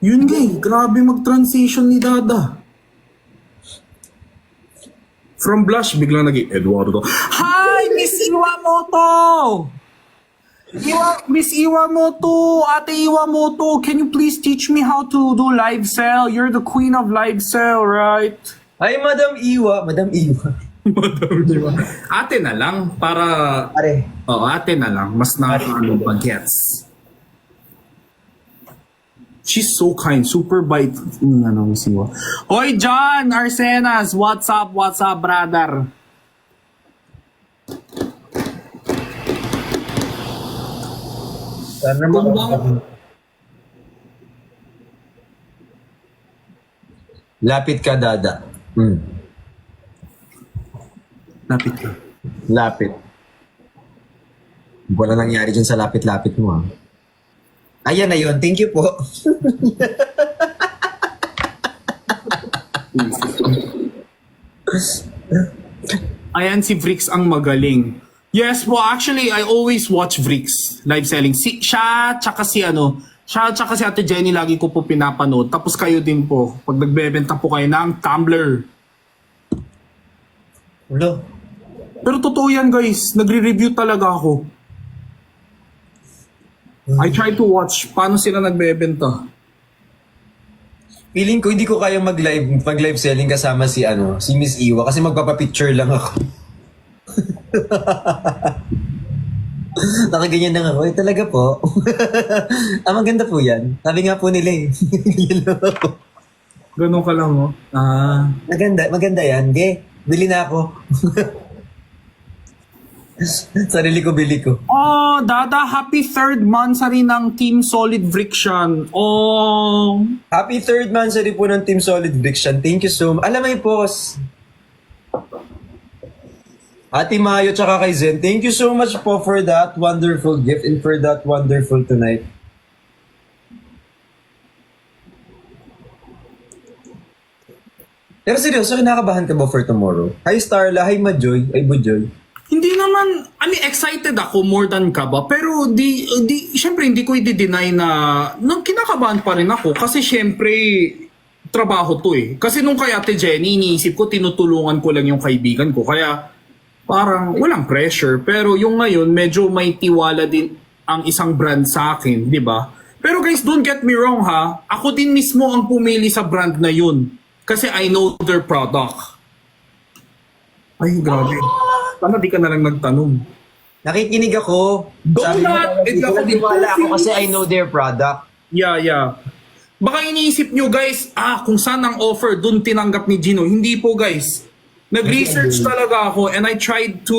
Yun nga eh, grabe mag-transition ni Dada. From blush, biglang naging Eduardo. Hi, Miss Iwamoto! Miss Iwamoto, Ate Iwamoto, can you please teach me how to do live sell? You're the queen of live sell, right?
Ay, Madam Iwa. Madam Iwa.
Ate na lang, para...
Pare.
Oo, ate na lang. Mas nakakaano pa gets. She's so kind. Super bite. Miss Iwa. Hoy, John Arsenas! What's up? What's up, brother?
Sana Lapit ka, Dada.
Lapit ka.
Lapit. Wala nangyari dyan sa lapit-lapit mo, ah. Ayan na yun. Thank you po.
Ayan si Vrix ang magaling. Yes po, actually, I always watch Vrix live selling. Siya, tsaka si Ate Jenny lagi ko po pinapanood. Tapos kayo din po, pag nagbebenta po kayo ng tumbler.
Ulo.
Pero totoo yan guys, nagre-review talaga ako. I try to watch paano sila nagbebenta.
Feeling ko hindi ko kaya mag-live selling kasama si Miss Iwa kasi magpapapicture lang ako. Nakaganyan lang ako. Talaga po. Maganda po yan. Sabi nga po nila eh.
Ganun ka lang, oh.
Maganda yan. Bili na ako. Sarili ko, bili ko.
Oh, Dada, happy 3rd monthsary ng Team Solid Vrixian. Oh.
Happy 3rd monthsary po ng Team Solid Vrixian. Thank you so much. Alam mo yung boss. Ate Mayo tsaka kay Zen, thank you so much po for that wonderful gift and for that wonderful tonight. Pero seryoso, kinakabahan ka ba for tomorrow? Hi Starla, hi Majoy, ay Bujoy.
Hindi naman naman, I mean, excited ako more than kaba. Pero syempre hindi ko i-deny na nang kinakabahan pa rin ako. Kasi syempre, trabaho to eh. Kasi nung kay Ate Jenny, iniisip ko, tinutulungan ko lang yung kaibigan ko. Kaya parang walang pressure. Pero yung ngayon, medyo may tiwala din ang isang brand sa akin, di ba? Pero guys, don't get me wrong ha. Ako din mismo ang pumili sa brand na yun. Kasi I know their product. Ay, grabe. Sana di ka na lang nagtanong.
Nakikinig ako.
Don't
Sabi mo,
not!
nagtiwala ako kasi I know their product.
Yeah. Baka iniisip nyo guys, kung saan ang offer, dun tinanggap ni Gino. Hindi po guys. Nag-research talaga ako and I tried to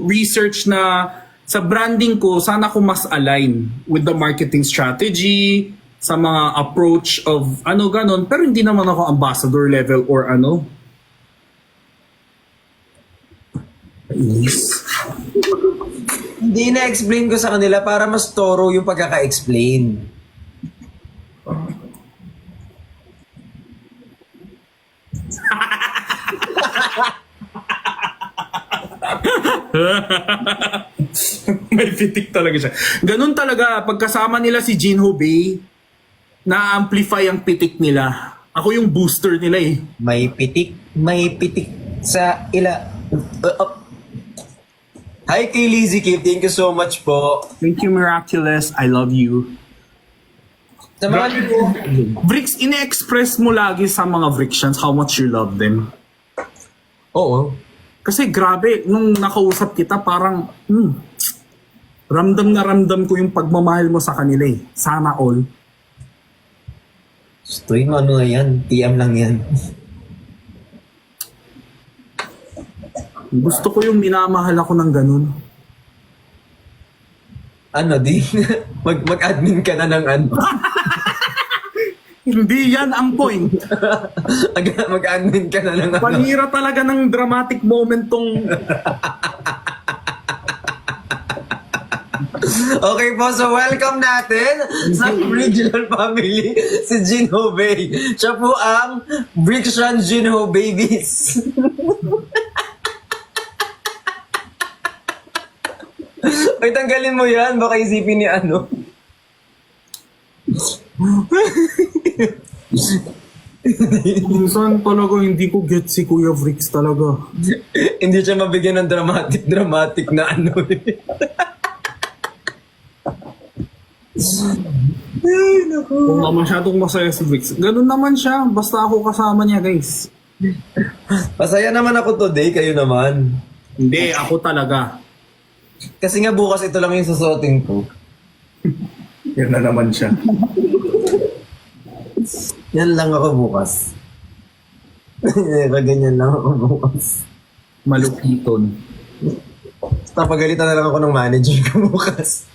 research na sa branding ko, sana ko mas align with the marketing strategy, sa mga approach of ganon. Pero hindi naman ako ambassador level or ano. Inis.
Hindi na-explain ko sa kanila para mas thorough yung pagkaka-explain.
May pitik talaga siya. Ganun talaga, pagkasama nila si Jinho Bay, na-amplify ang pitik nila. Ako yung booster nila eh.
May pitik sa ila. Hi kay Lizzie Kim, thank you so much po.
Thank you, Miraculous. I love you.
Sa mga
Bricks, ine-express mo lagi sa mga Vrixians how much you love them.
Oo.
Kasi grabe, nung nakausap kita, parang, ramdam na ramdam ko yung pagmamahal mo sa kanila eh. Sana all.
Stoy mo ano nga yan, TM lang yan.
Gusto ko yung minamahal ako ng ganun.
Ano di? Mag-admin ka na ng ano.
Hindi yan ang point.
Mag-admin ka na ng ano.
Panira talaga ng dramatic moment tong...
Okay po, so welcome natin sa original family, si Jinho Bay. Siya po ang Vrixian Jinho Babies. Ay, tanggalin mo yan. Baka isipin ni ano.
Minsan talaga hindi ko get si Kuya Vrix talaga.
Hindi siya mabigyan ng dramatic na ano. Ay, naku.
Kung naman masyadong masaya si Vrix, ganun naman siya. Basta ako kasama niya, guys.
Masaya naman ako today, kayo naman.
Hindi, ako talaga.
Kasi nga bukas ito lang yung susuotin ko.
Yan na naman siya.
Yan lang ako bukas. Ganyan lang ako bukas.
Malupiton.
Tapagalitan na lang ako ng manager ko bukas.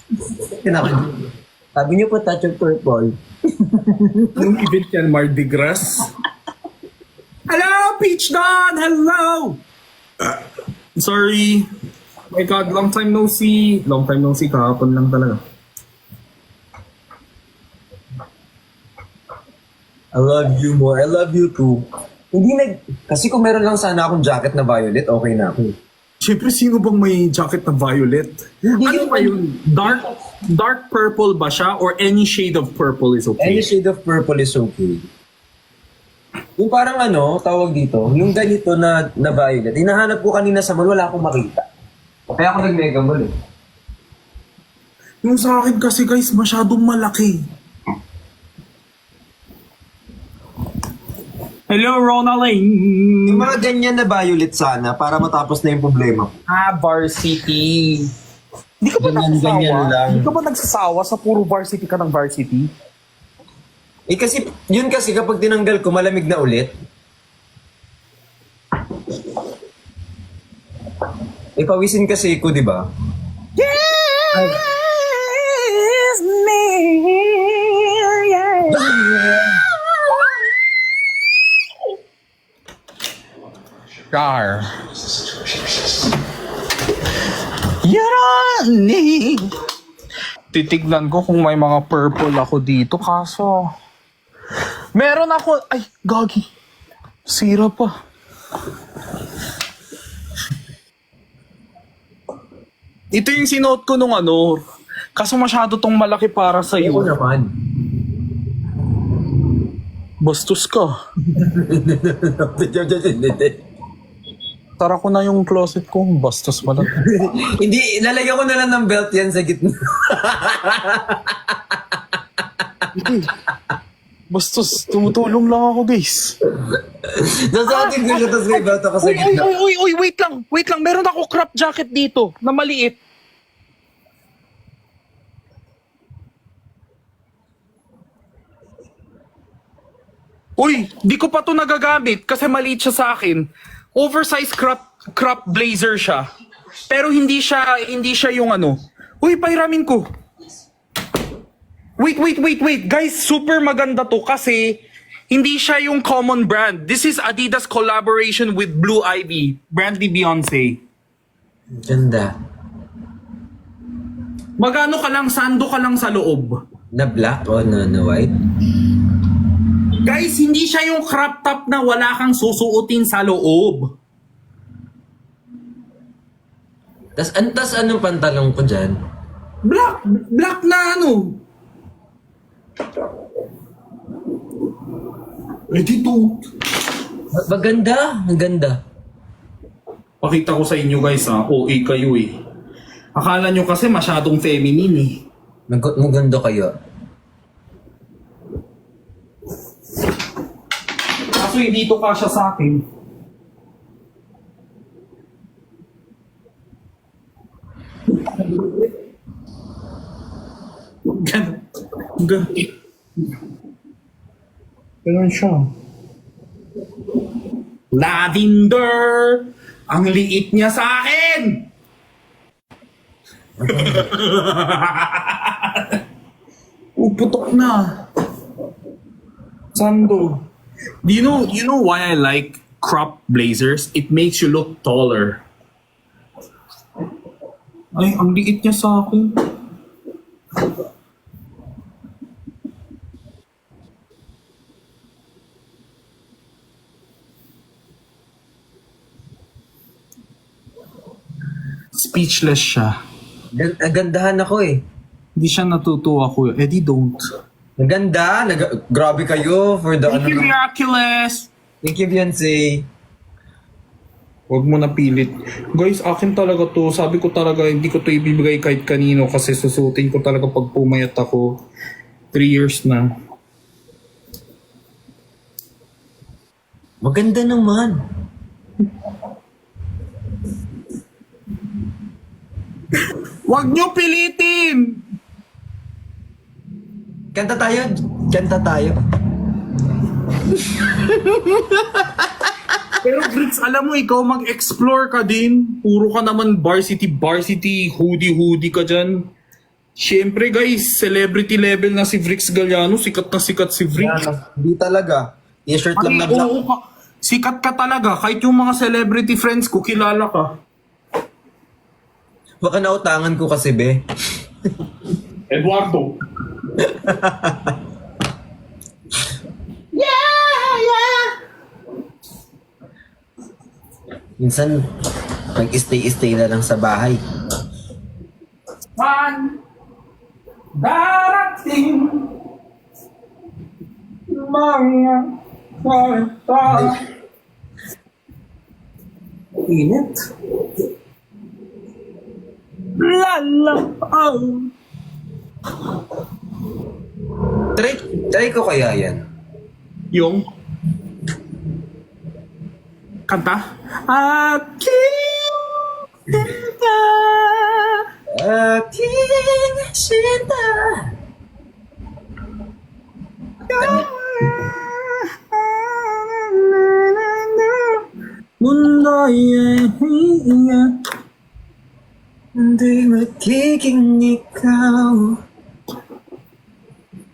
Sabi niyo po touch of purple.
Anong event yan, Mardi Gras? Hello, Peach Don! Hello! Sorry. My God, long time no see. Long time no see, kahapon lang talaga.
I love you more. I love you too. Kasi kung meron lang sana akong jacket na violet, okay na ako.
Siyempre, sino bang may jacket na violet? Ano ba yun? Dark purple ba siya? Or any shade of purple is okay?
Any shade of purple is okay. Yung parang ano, tawag dito, yung ganito na violet, hinahanap ko kanina sa mall, wala akong makita. Kaya ako nag-mega mall eh.
Yung sa akin kasi guys, masyadong malaki. Hello, Ronaldine!
Yung mga ganyan na violet sana, para matapos na yung problema.
Varsity. Hindi ka ba
Ganyan lang.
Hindi ka ba nagsasawa sa puro varsity ka ng varsity?
Eh kasi, yun kasi kapag tinanggal ko, malamig na ulit. Eh pawisin kasi ko, di ba?
Yes, me. Yeah. Char. Yarani. Titignan ko kung may mga purple ako dito kaso meron ako. Ay, gagi. Sira pa. Ito yung sinuot ko nung ano. Kaso masyado tong malaki para sa
Ako
iyo.
naman.
Bastos ka. Tara ko na yung closet ko. Bastos pala.
Hindi, lalagyan ko na lang ng belt yan sa gitna.
Bastos, tumutulong lang ako, guys.
Nasuotin ko siya, tapos may belt ako sa
Uy,
gitna.
uy, wait lang. Wait lang, meron ako crop jacket dito na maliit. Uy, di ko pa to nagagamit kasi maliit siya sa akin. Oversized crop blazer siya. Pero hindi siya yung ano. Uy, pairamin ko. Wait. Guys, super maganda to kasi hindi siya yung common brand. This is Adidas collaboration with Blue Ivy. Brand ni Beyonce.
Ganda.
Magano ka lang, sando ka lang sa loob.
Na black o na white?
Guys, hindi siya yung crop top na wala kang susuotin sa loob.
Tas anong pantalong ko dyan?
Black na ano. Eh dito.
Maganda, ang ganda.
Pakita ko sa inyo guys ha, OA kayo eh. Akala nyo kasi masyadong feminine eh.
Maganda kayo.
Kaso hindi ito kasya sa akin. Ganun siya. Lavender! Ang liit niya sa akin! Putok na. Sando. Do you know why I like crop blazers? It makes you look taller. Ay, ang liit niya sa akin. Speechless siya.
Nagandahan ako eh.
Hindi siya natutuwa ko. Eddie, don't.
Maganda. Grabe kayo for the
Thank you, Miraculous!
Thank you, Beyonce.
Huwag mo na pilit. Guys, akin talaga to. Sabi ko talaga, hindi ko to ibibigay kahit kanino kasi susutin ko talaga pag pumayat ako. 3 years na.
Maganda naman.
Huwag nyo pilitin!
Kanta tayo. Kanta tayo.
Pero Brits, alam mo, ikaw mag-explore ka din. Puro ka naman varsity, hoodie ka dyan. Siyempre guys, celebrity level na si Vrix Galliano. Sikat na sikat si Vrix.
Hindi talaga. T-shirt lang na black.
Oo, sikat ka talaga. Kahit yung mga celebrity friends ko, kilala ka.
Baka nautangan ko kasi, be.
Eduardo.
Minsan, nag-stay na lang sa bahay.
Man, darating mga kwenta. Init. Lalapaw.
Try ko kaya yan.
Yung kanta? Aking sinta.
Aking sinta.
Mundo
Hindi magiging ikaw.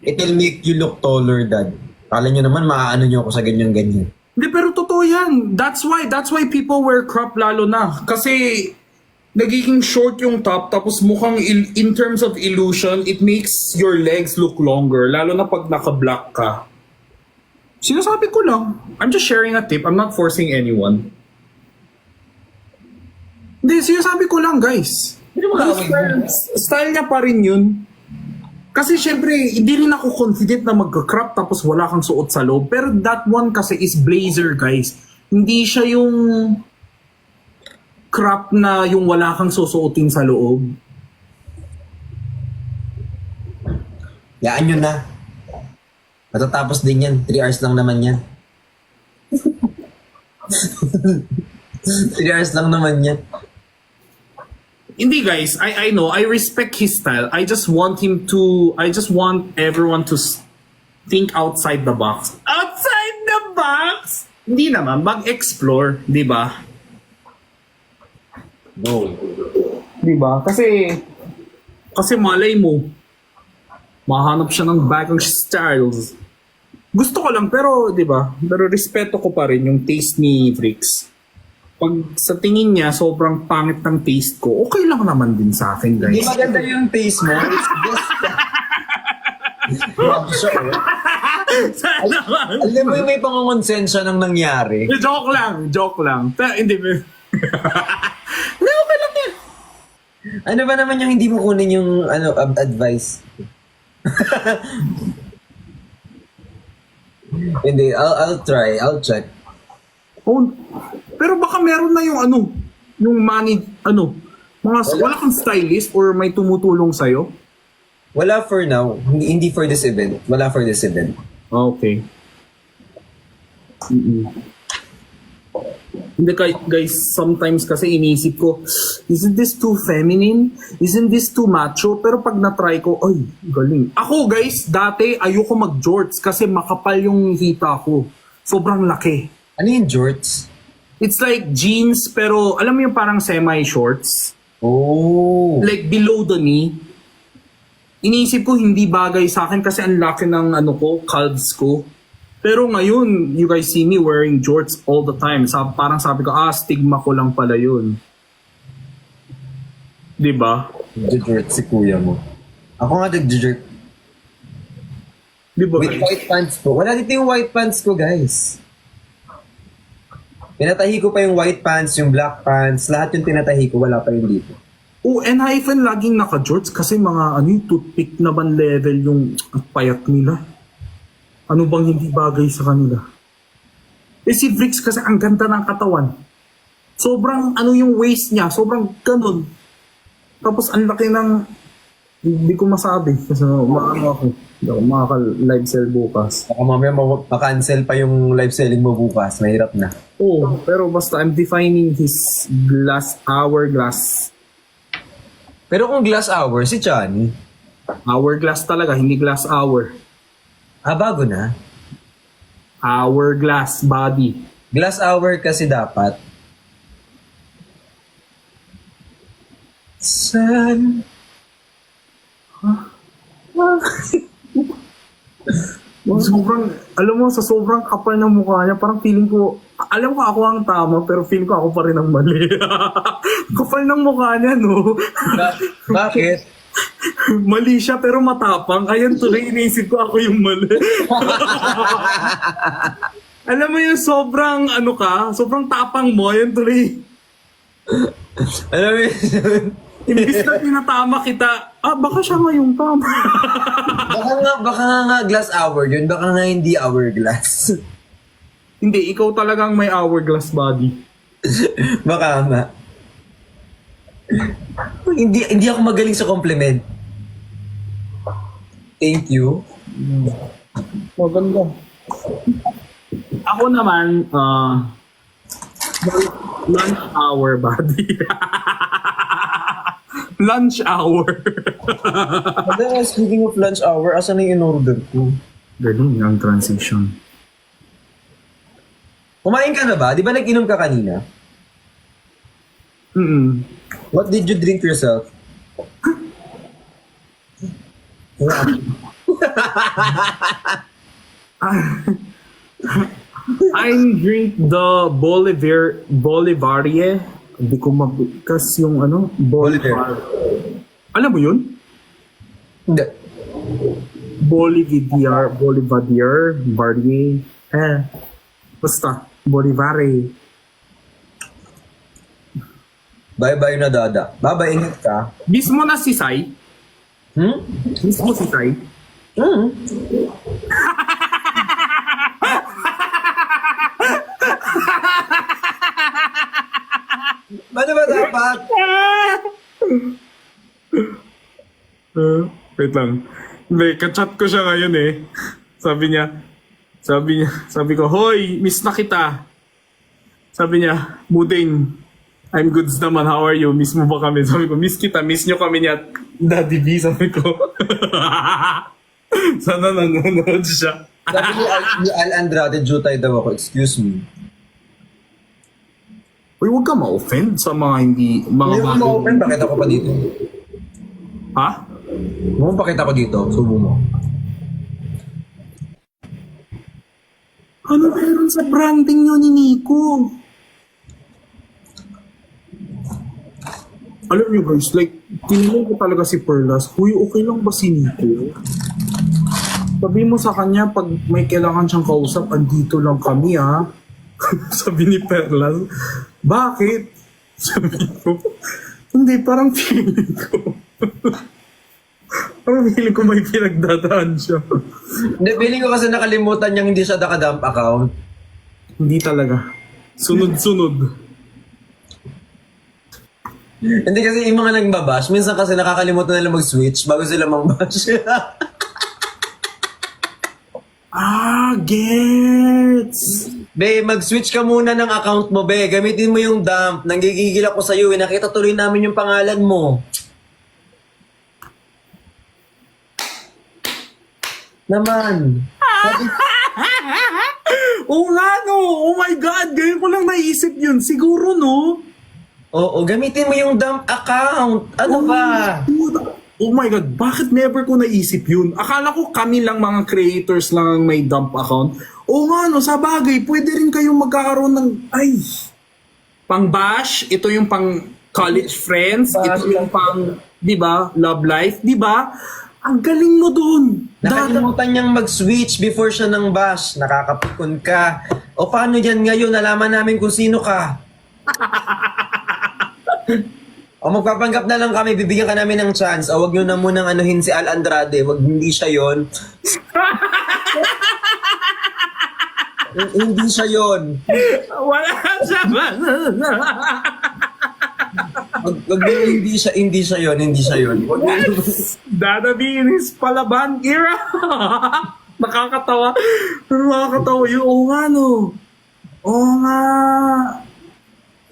It will make you look taller, Dad. Kala nyo naman, maaano nyo ako sa ganyan-ganyan.
Hindi, pero totoo yan. That's why people wear crop lalo na. Kasi nagiging short yung top, tapos mukhang in terms of illusion, it makes your legs look longer. Lalo na pag naka-black ka. Sinasabi ko lang. I'm just sharing a tip. I'm not forcing anyone. Hindi, sinasabi ko lang, guys.
Sino mga away mo?
Style niya pa rin yun. Kasi syempre, hindi rin ako confident na magka-crop tapos wala kang suot sa loob. Pero that one kasi is blazer, guys. Hindi siya yung crop na yung wala kang susuotin sa loob.
Yaan yun na. Matatapos din yan. 3 hours lang naman yan. 3 hours lang naman yan.
Hindi guys, I know, I respect his style. I just want everyone to think outside the box. Outside the box? Hindi naman, mag-explore, di ba?
No.
Di ba? Kasi malay mo, mahanap siya ng bagong styles. Gusto ko lang, pero di ba? Pero respeto ko pa rin yung taste ni Vrix. Pag sa tingin niya, sobrang pangit ng taste ko, okay lang naman din sa akin, guys.
Hindi maganda yung taste mo. It's just... Grabe siya, eh.
Sana man.
Alam mo yung may pangongonsensya nang nangyari.
Joke lang. Pero, hindi, hindi, okay lang yan.
Ano ba naman yung hindi mo kunin yung advice? Hindi, I'll try. I'll check.
Oh, pero baka meron na yung yung wala kang stylist or may tumutulong sa'yo?
Wala for now. Hindi for this event. Wala for this event.
Okay. Hindi guys, sometimes kasi iniisip ko, isn't this too feminine? Isn't this too macho? Pero pag na-try ko, ay, galing. Ako guys, dati ayoko mag-jorts kasi makapal yung hita ko. Sobrang laki.
Ano yung jorts?
It's like jeans pero alam mo yung parang semi-shorts?
Oh.
Like below the knee. Iniisip ko hindi bagay sa akin kasi ang laki ng calves ko. Pero ngayon, you guys see me wearing jorts all the time. Parang sabi ko, stigma ko lang pala yun. Diba?
Nag-jort si kuya mo. Ako nga nag-jort.
Diba?
With white pants po. Wala dito yung white pants ko, guys. Pinatahi ko pa yung white pants, yung black pants. Lahat yung tinatahi ko, wala pa yung dito.
Oh, and I even laging naka-jorts kasi mga yung toothpick naman level yung payat nila. Ano bang hindi bagay sa kanila? Si Vrix kasi ang ganda ng katawan. Sobrang yung waist niya, sobrang ganun. Tapos ang laki ng, hindi ko masabi kasi hindi ako makaka-live sell bukas.
Baka mamaya makancel pa yung live selling mo bukas. Mahirap na.
Oh, pero basta I'm defining his hourglass.
Pero kung glass hour, si Johnny,
Hourglass talaga, hindi glass hour.
bago na.
Hourglass body.
Glass hour kasi dapat. Sun.
Sa sobrang kapal ng mukha niya, parang feeling ko, alam ko ako ang tama, pero feeling ko ako pa rin ang mali. Kapal ng mukha niya, no?
Bakit?
Mali siya, pero matapang. Ayan tuloy, iniisip ko ako yung mali. Alam mo yung sobrang, sobrang tapang mo, ayan tuloy.
Alam mo yun?
Imbis na tinatama kita, baka siya nga yung tama.
baka nga glass hour yun. Baka nga hindi hourglass.
Hindi, ikaw talagang may hourglass body.
Baka nga. Hindi ako magaling sa compliment. Thank you.
Maganda. Ako naman, lunch hour body. Lunch hour.
Speaking of lunch hour, asan na yung in-order ko?
Galing ang transition.
Kumain ka na ba? Di ba nag-inom ka kanina? What did you drink yourself?
I drink the Bolivarie. Hindi ko mabikas yung Bolivar. Alam mo yun?
Hindi.
Bolivadier, Bardier. Basta, Bolivare.
Bye-bye na dada. Bye-bye, ingat ka.
Miss mo na si Sai? Miss mo si Sai?
Ano ba dapat?
Wait lang. Hindi, kachat ko siya ngayon eh. Sabi ko, hoy, miss na kita. Sabi niya, Buding, I'm goods naman, how are you? Miss mo ba kami? Sabi ko, miss kita, miss nyo kami niya. Daddy B, sabi ko. Sana nanonood siya.
Sabi ni Al Andrade, jutay daw ako. Excuse me.
Uy, huwag ka ma-offend sa mga hindi, mga
Hindi mo open, pakita ko pa dito.
Ha?
Mo pakita ko dito, subo mo.
Ano meron sa branding nyo ni Nico? Alam nyo guys, like, tinanong ko talaga si Perlas, huy, okay lang ba si Nico? Sabi mo sa kanya, pag may kailangan siyang kausap, andito lang kami ha. Sabi ni Perlas, bakit? Sabi ko, hindi, parang feeling ko. Parang feeling ko may pinagdadaan siya.
Hindi, feeling ko kasi nakalimutan niyang hindi siya nakadump account.
Hindi talaga. Sunod-sunod.
Hindi kasi yung mga nagbabash, minsan kasi nakakalimutan nila mag-switch bago sila mang-bash.
Gets!
Be, mag-switch ka muna ng account mo, be. Gamitin mo yung dump. Nanggigigil ako sa'yo, eh. Nakita tuloy namin yung pangalan mo. Naman.
Oo nga no! Oh my God! Ngayon ko lang naisip yun. Siguro no?
Oo, gamitin mo yung dump account. Ano ba?
Oh my God, bakit never ko naisip yun? Akala ko kami lang mga creators lang ang may dump account. Oo nga no, sa bagay, pwede rin kayong magkakaroon ng, pang bash, ito yung pang college friends, ito yung pang, di ba, love life, di ba? Ang galing mo dun.
Nakalimutan niyang mag-switch before siya ng bash. Nakakapikon ka. O paano yan ngayon? Nalaman namin kung sino ka. O magpapanggap na lang kami, bibigyan ka namin ng chance. O wag nyo na munang anuhin si Al Andrade. Wag, hindi siya yon. Hindi siya yon.
Wala siya man.
Wag nyo, hindi siya yon. Hindi siya yon. Wag nyo.
Dadabinis palaban era. Nakakatawa. Nakakatawa yun. Oo nga no. Oo nga.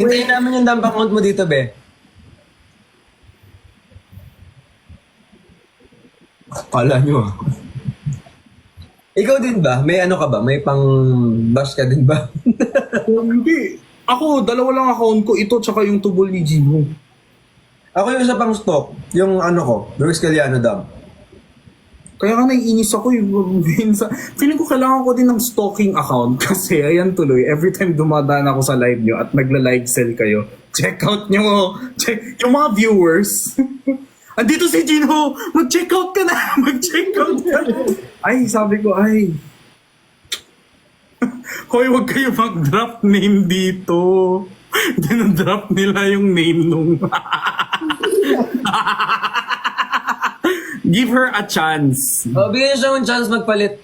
Hintayin namin yung dump account mo dito, be. Kala nyo ah. Ikaw din ba? May ano ka ba? May pang bash ka din ba?
Hindi. Ako, dalawa lang account ko. Ito tsaka yung tubol ni Gino.
Ako yung isa pang stock. Yung ano ko, Luis Caliano dump.
Kaya nga naiinis ako yung feeling ko kailangan ko din ng stalking account kasi ayan tuloy, every time dumadaan ako sa live nyo at nagla-live sell kayo, check out nyo, yung mga viewers. Andito si Gino, mag-check out ka na, mag-check out ka na. Ay, sabi ko, hoy, wag kayo mag-drop name dito. Dinadrop nila yung name nung... Give her a chance.
O, bigyan siya ng chance magpalit.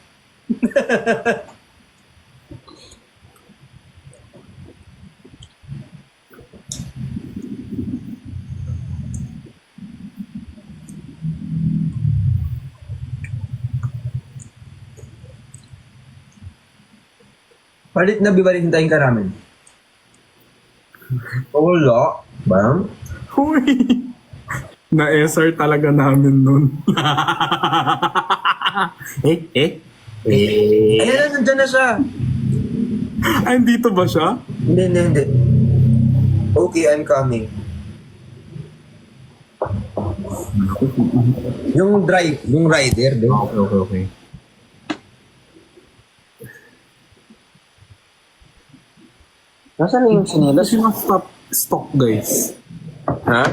Palit na bibalintayin ka namin. Wala. Bang?
Uy. Na-SR talaga namin nun.
Ayan na, nandyan na siya.
Ay, dito ba siya?
Hindi. Okay, I'm coming. Yung rider, din.
Okay.
Nasaan na yung sinilas?
Kasi stock guys.
Ha?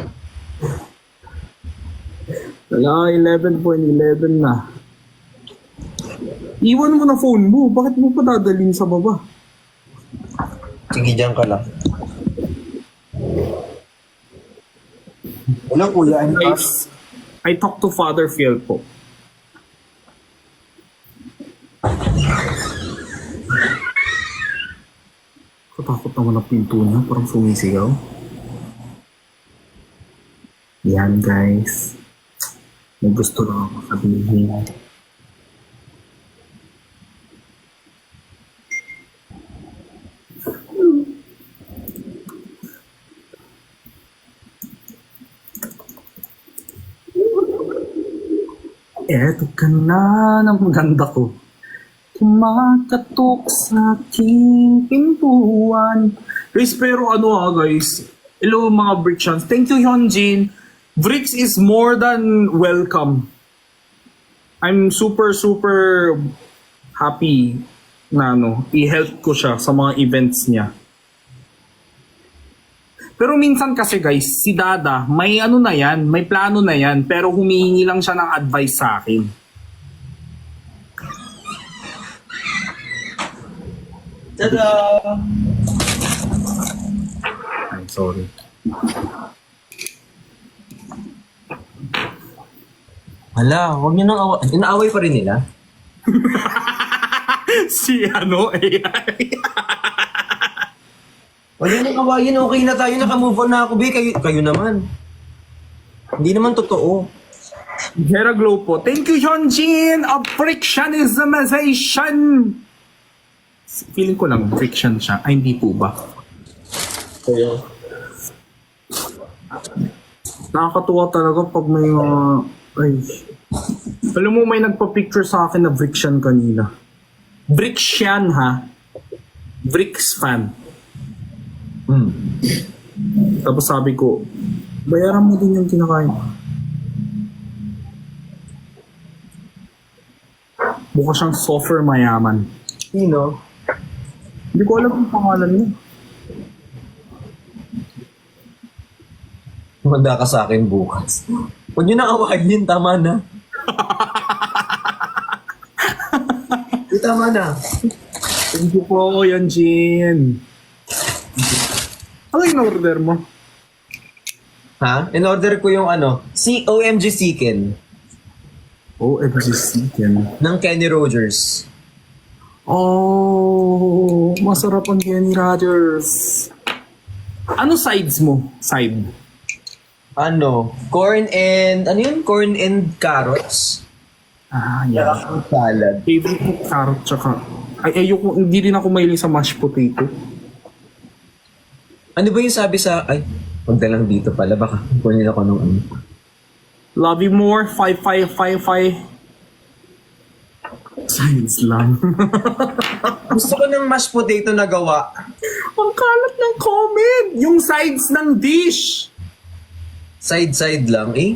Wala, 11.11 na. Iwan mo na phone mo. Bakit mo pa dadalhin sa baba?
Sige, dyan ka lang. Wala kuya, I'm
Guys, I talked to Father Phil po. Katakot naman ang pinto niya, parang sumisigaw. Yan guys. May gusto lang ako sabihin. Eto ka na ng maganda ko. Kumakatok sa aking pintuan. Guys, pero guys. Hello mga Brixians. Thank you, Hyunjin. Brix is more than welcome. I'm super happy na i-help ko siya sa mga events niya. Pero minsan kasi guys, si Dada, may na yan, may plano na yan, pero humihingi lang siya ng advice sa akin.
Tada!
I'm sorry.
Hala, huwag niyo nang inaaway pa rin nila.
Si AI.
Huwag niyo nang awayin, okay na tayo, nakamove on na ako, be. Kayo naman. Hindi naman totoo.
Hera Glow po. Thank you, Hyunjin! Of frictionismization! Feeling ko lang, friction siya. Ay, hindi po ba?
Kayo.
Nakakatuwa talaga pag may mga... Ay. Alam mo, may nagpa-picture sa akin na Brixian kanina. Brixian, ha? Brix fan. Tapos sabi ko, bayaran mo din yung kinakain. Mukha siyang softer mayaman.
Sino?
Hindi ko alam yung pangalan niya.
Manda ka sa akin bukas. Huwag niyo nang awayin, tama na. Tama na.
Thank you po, Hyunjin. Ano yung order mo?
Ha? In-order ko yung OMG Chicken
OMG Chicken.
ng Kenny Rogers.
Oh, masarap ang Kenny Rogers. Ano sides mo? Side?
Corn and, corn and carrots.
Ah, yeah.
Ang salad.
Favorite ko carrot tsaka... Ay, ayoko, hindi rin ako mahilig sa mashed potato.
Ano ba yung sabi sa, huwag na lang dito pala, baka kunin ako nung
Love you more, 5555. Science lang.
Gusto ko ng mashed potato na gawa.
Ang kalat ng comment! Yung sides ng dish!
Side-side lang, eh.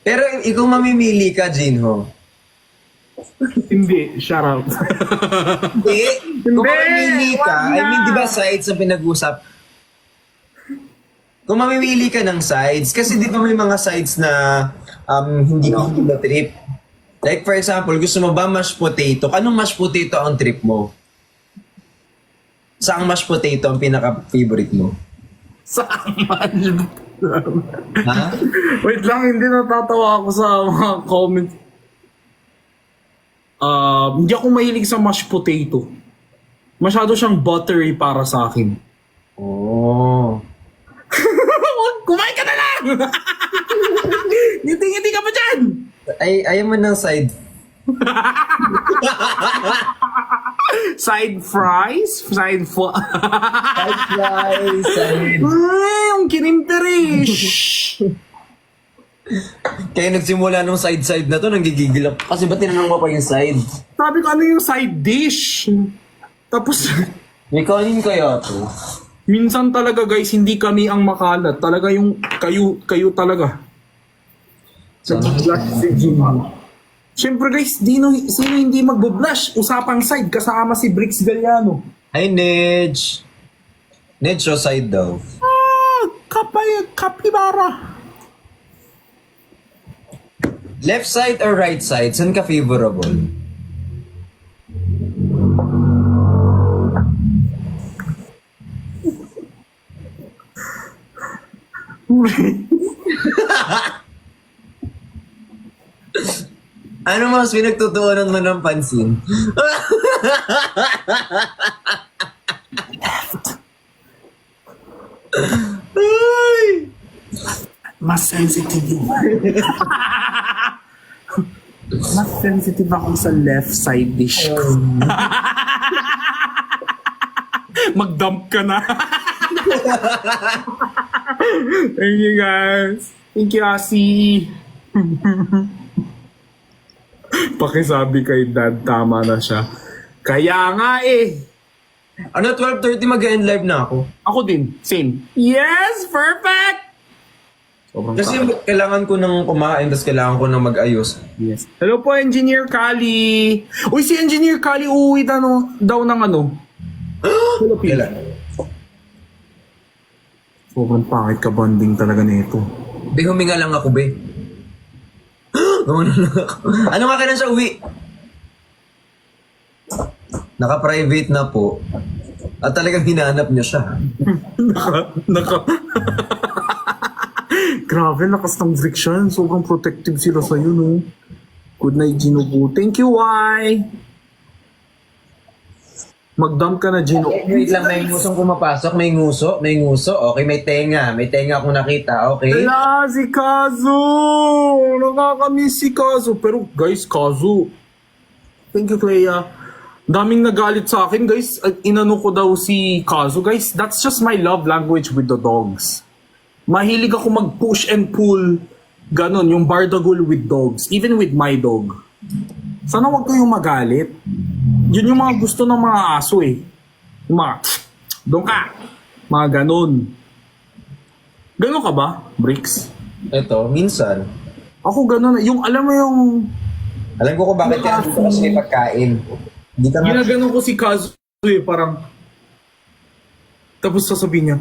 Pero ikaw mamimili ka, Jinho.
Hindi, shut up.
Hindi. Kung
Hindi,
mamimili ka,
wag na.
I mean, di ba sides ang pinag-usap? Kung mamimili ka ng sides, kasi di ba may mga sides na hindi ko na trip. Like for example, gusto mo ba mashed potato? Anong mashed potato ang trip mo? Saang mashed potato ang pinaka-favorite mo?
Saan man?
Ha?
Wait lang, hindi natatawa ako sa mga comment. Hindi ako mahilig sa mashed potato. Masyado siyang buttery para sa akin.
Oh.
Kumain ka na lang! Ngiti-ngiti ka pa dyan!
Ayaw mo ng side.
Side fries? Side
Side fries, side.
Ay, yung kinimperish!
Kaya nagsimula nung side-side na to, nanggigigil ako. Kasi ba't tinanong mo pa yung side?
Sabi ko, ano yung side dish? Tapos,
May kanin kaya to.
minsan talaga guys, hindi kami ang makalat. Talaga yung kayo talaga. Nag-blush si Jim. Siyempre guys, sino hindi magbo-blush? Usapang side, kasama si Brix Galliano.
Hi, Nedge. Nedge, show side daw.
Kapibara.
Left side or right side? Saan ka favorable? Ano mas pinagtutuunan mo ng pansin? Ay!
Mas sensitive yun. Mas sensitive ako sa left side dish ko. Mag-dump ka na. Thank you guys. Thank you, Asi. Pakisabi kay Dad, tama na siya. Kaya nga eh.
Ano, 12:30 mag-end live na ako.
Ako din, same. Yes, perfect! Sobrang
Kasi
sakit.
kailangan ko nang kumain, tapos kailangan ko nang mag-ayos.
Yes. Hello po, Engineer Kali. Uy, si Engineer Kali uuwi daw ng ano? Philippines.
Kailan?
Sobrang pangit ka bonding talaga nito.
Be, huminga lang ako, be. Gumano lang ako. Ano nga kailan siya uwi? Naka-private na po. At talagang hinahanap niya siya.
naka. Grabe, lakas ng friction. Sobrang protective sila sa'yo, no? Good night, Gino Boo. Thank you, Y. Mag-dump ka na, Gino.
Wait lang, may ngusong pumapasok. May nguso. May nguso. Okay, may tenga. May tenga akong nakita. Okay?
Wala, si Kazu! Nakakamiss si Kazu. Pero guys, Kazu. Thank you, Clea. Daming nagalit sa akin, guys. Inano ko daw si Kazu. Guys, that's just my love language with the dogs. Mahilig ako mag-push and pull. Ganon, yung bardagul with dogs. Even with my dog. Sana wag kayong magalit. Yun yung mga gusto ng mga aso eh. Yung mga, doon ka. Mga ganon. Ganon ka ba, Bricks?
Ito, minsan.
Ako ganon. Yung, alam mo yung,
Alam ko kung bakit kaya dito kasi may pagkain. Hindi ka nga.
ginaganon ko si Kazu eh, parang, tapos sasabihin niya,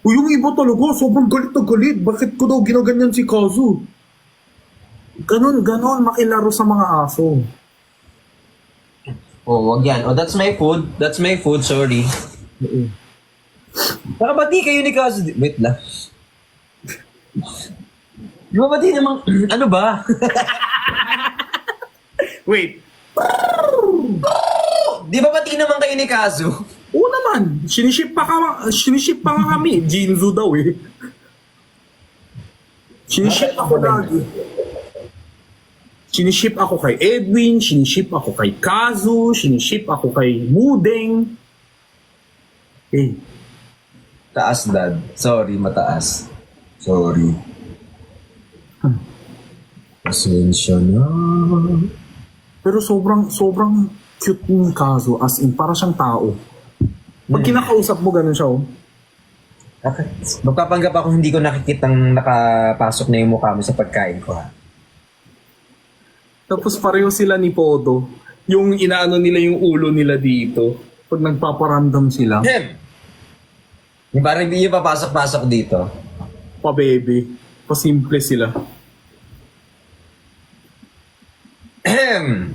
o yung iba talaga, sobrang galit na galit. Bakit ko daw ginaganyan si Kazu? Ganon, makilaro sa mga aso.
Oh, wag yan. Oh, that's my food. That's my food, sorry. Nakabati kayo ni Kazu. Wait lang. Di ba bati namang, ano ba?
Wait,
Di ba bati naman kayo ni Kazu?
oo naman, siniship pa nga kami. Jinzu daw eh. Siniship ako lagi. Siniship ako kay Edwin, siniship ako kay Kazu, siniship ako kay Mudeng. Eh,
Taas, Dad. Sorry, mataas. Sorry. Pasensya na.
pero sobrang cute ni Kazu, as in, para siyang tao. Pag kinakausap mo, ganun siya, oh.
Okay. Magpapanggap ako hindi ko nakikitang nakapasok na yung mukha mo sa pagkain ko, ha?
Tapos pareho sila ni Podo. Yung inaano nila yung ulo nila dito. Pag nagpaparandam sila,
Hem! Yung parang hindi yung papasok-pasok dito.
pa-baby. Pa-simple sila.
Ahem!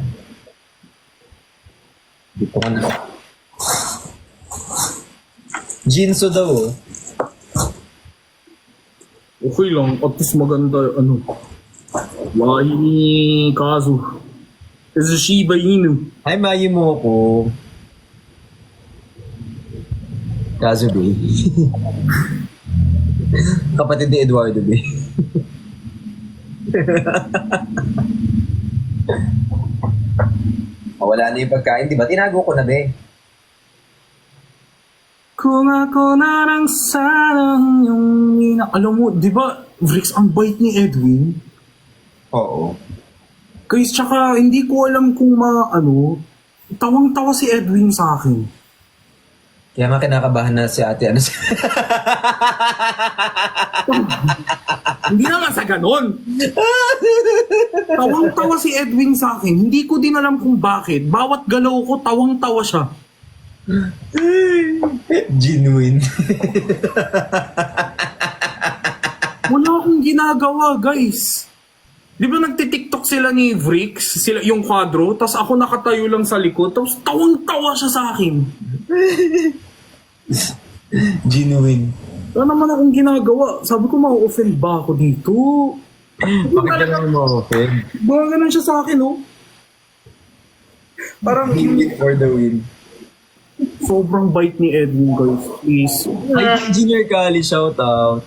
Dito ka na. Jinso daw, oh.
Okay lang, at least maganda, ano. Lahi ni Kazu. Is a Shiba Inu.
Ay, mayi mo ako. Kazu, be. Kapatid ni Eduardo, be. Wala na yung pagkain, di ba? Tinago ko na, be.
Kung ako na lang sana yung alam mo, di ba, Vrix, ang bait ni Edwin?
Oo.
Guys, tsaka hindi ko alam kung tawang-tawa si Edwin sa akin.
Kaya nga kinakabahan na si ate. Ano
Hindi naman sa ganon. Tawang-tawa si Edwin sa akin. Hindi ko din alam kung bakit. Bawat galaw ko, tawang-tawa siya.
Genuine.
Wala akong ginagawa, guys. Di ba nagtitiktok sila ni Vrix, sila yung kwadro, tapos ako nakatayo lang sa likod, tapos tawang-tawa siya sa akin.
Genuine.
Wala naman akong ginagawa. Sabi ko, ma-offend ba ako dito?
Bakit ka naman ma-offend?
Baka ganun siya sa akin, oh. Parang
Win for the win.
sobrang bite ni Edwin, guys. Please.
Ay, Engineer Kali, shout out.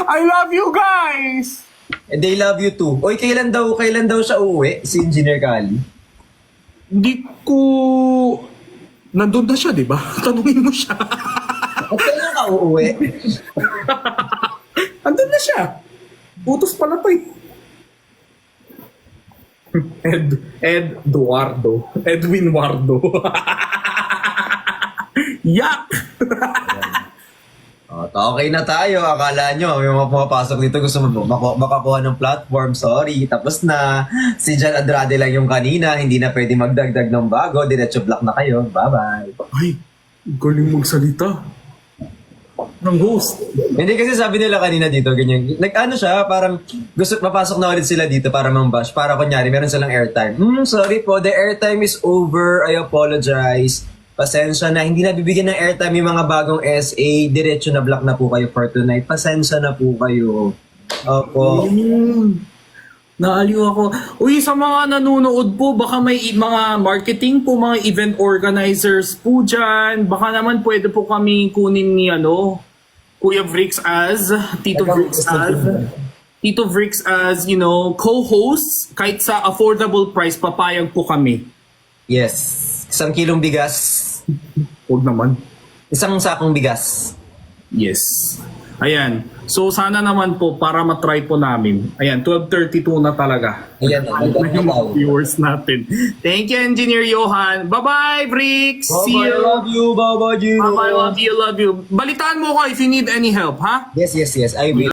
I love you guys!
And they love you too. Oy, kailan daw siya uuwi? Si Engineer Kali.
Hindi ko... Nandun na siya, di ba? Tanungin mo siya.
At kailan ka uuwi?
Andun na siya. Utos pala to eh. Edwin Wardo. Yak!
Okay na tayo. Akala nyo, may mga pumapasok dito gusto mo makakuha ng platform. Sorry. Tapos na. Si Jan Andrade lang yung kanina. Hindi na pwede magdagdag ng bago. Diretso block na kayo. Bye-bye.
Ay, galing magsalita. Ng host.
Hindi kasi sabi nila kanina dito, ganyan. Nag-ano siya, parang gusto papasok na ulit sila dito para mambash. Para kunyari, meron silang airtime. Sorry po, the airtime is over. I apologize. Pasensya na, hindi na bibigyan ng airtime yung mga bagong SA. Diretso na block na po kayo for tonight. Pasensya na po kayo. Opo.
Naaliw ako. Uy, sa mga nanonood po, baka may mga marketing po, mga event organizers po dyan. Baka naman pwede po kami kunin ni Kuya Vrix as, Tito Vrix as, co-hosts. Kahit sa affordable price, papayag po kami.
Yes. 1 kilong bigas.
Huwag naman.
1 sakong bigas.
Yes. Ayan. So, sana naman po, para matry po namin. Ayan, 12:32 na talaga.
Ayan.
Yung mga viewers natin. Thank you, Engineer Johan. Bye-bye, Vrix. See
Bye-bye,
you.
love you. Bye-bye, Gino.
Bye-bye, love you. Balitaan mo ko if you need any help, ha?
Yes. I will.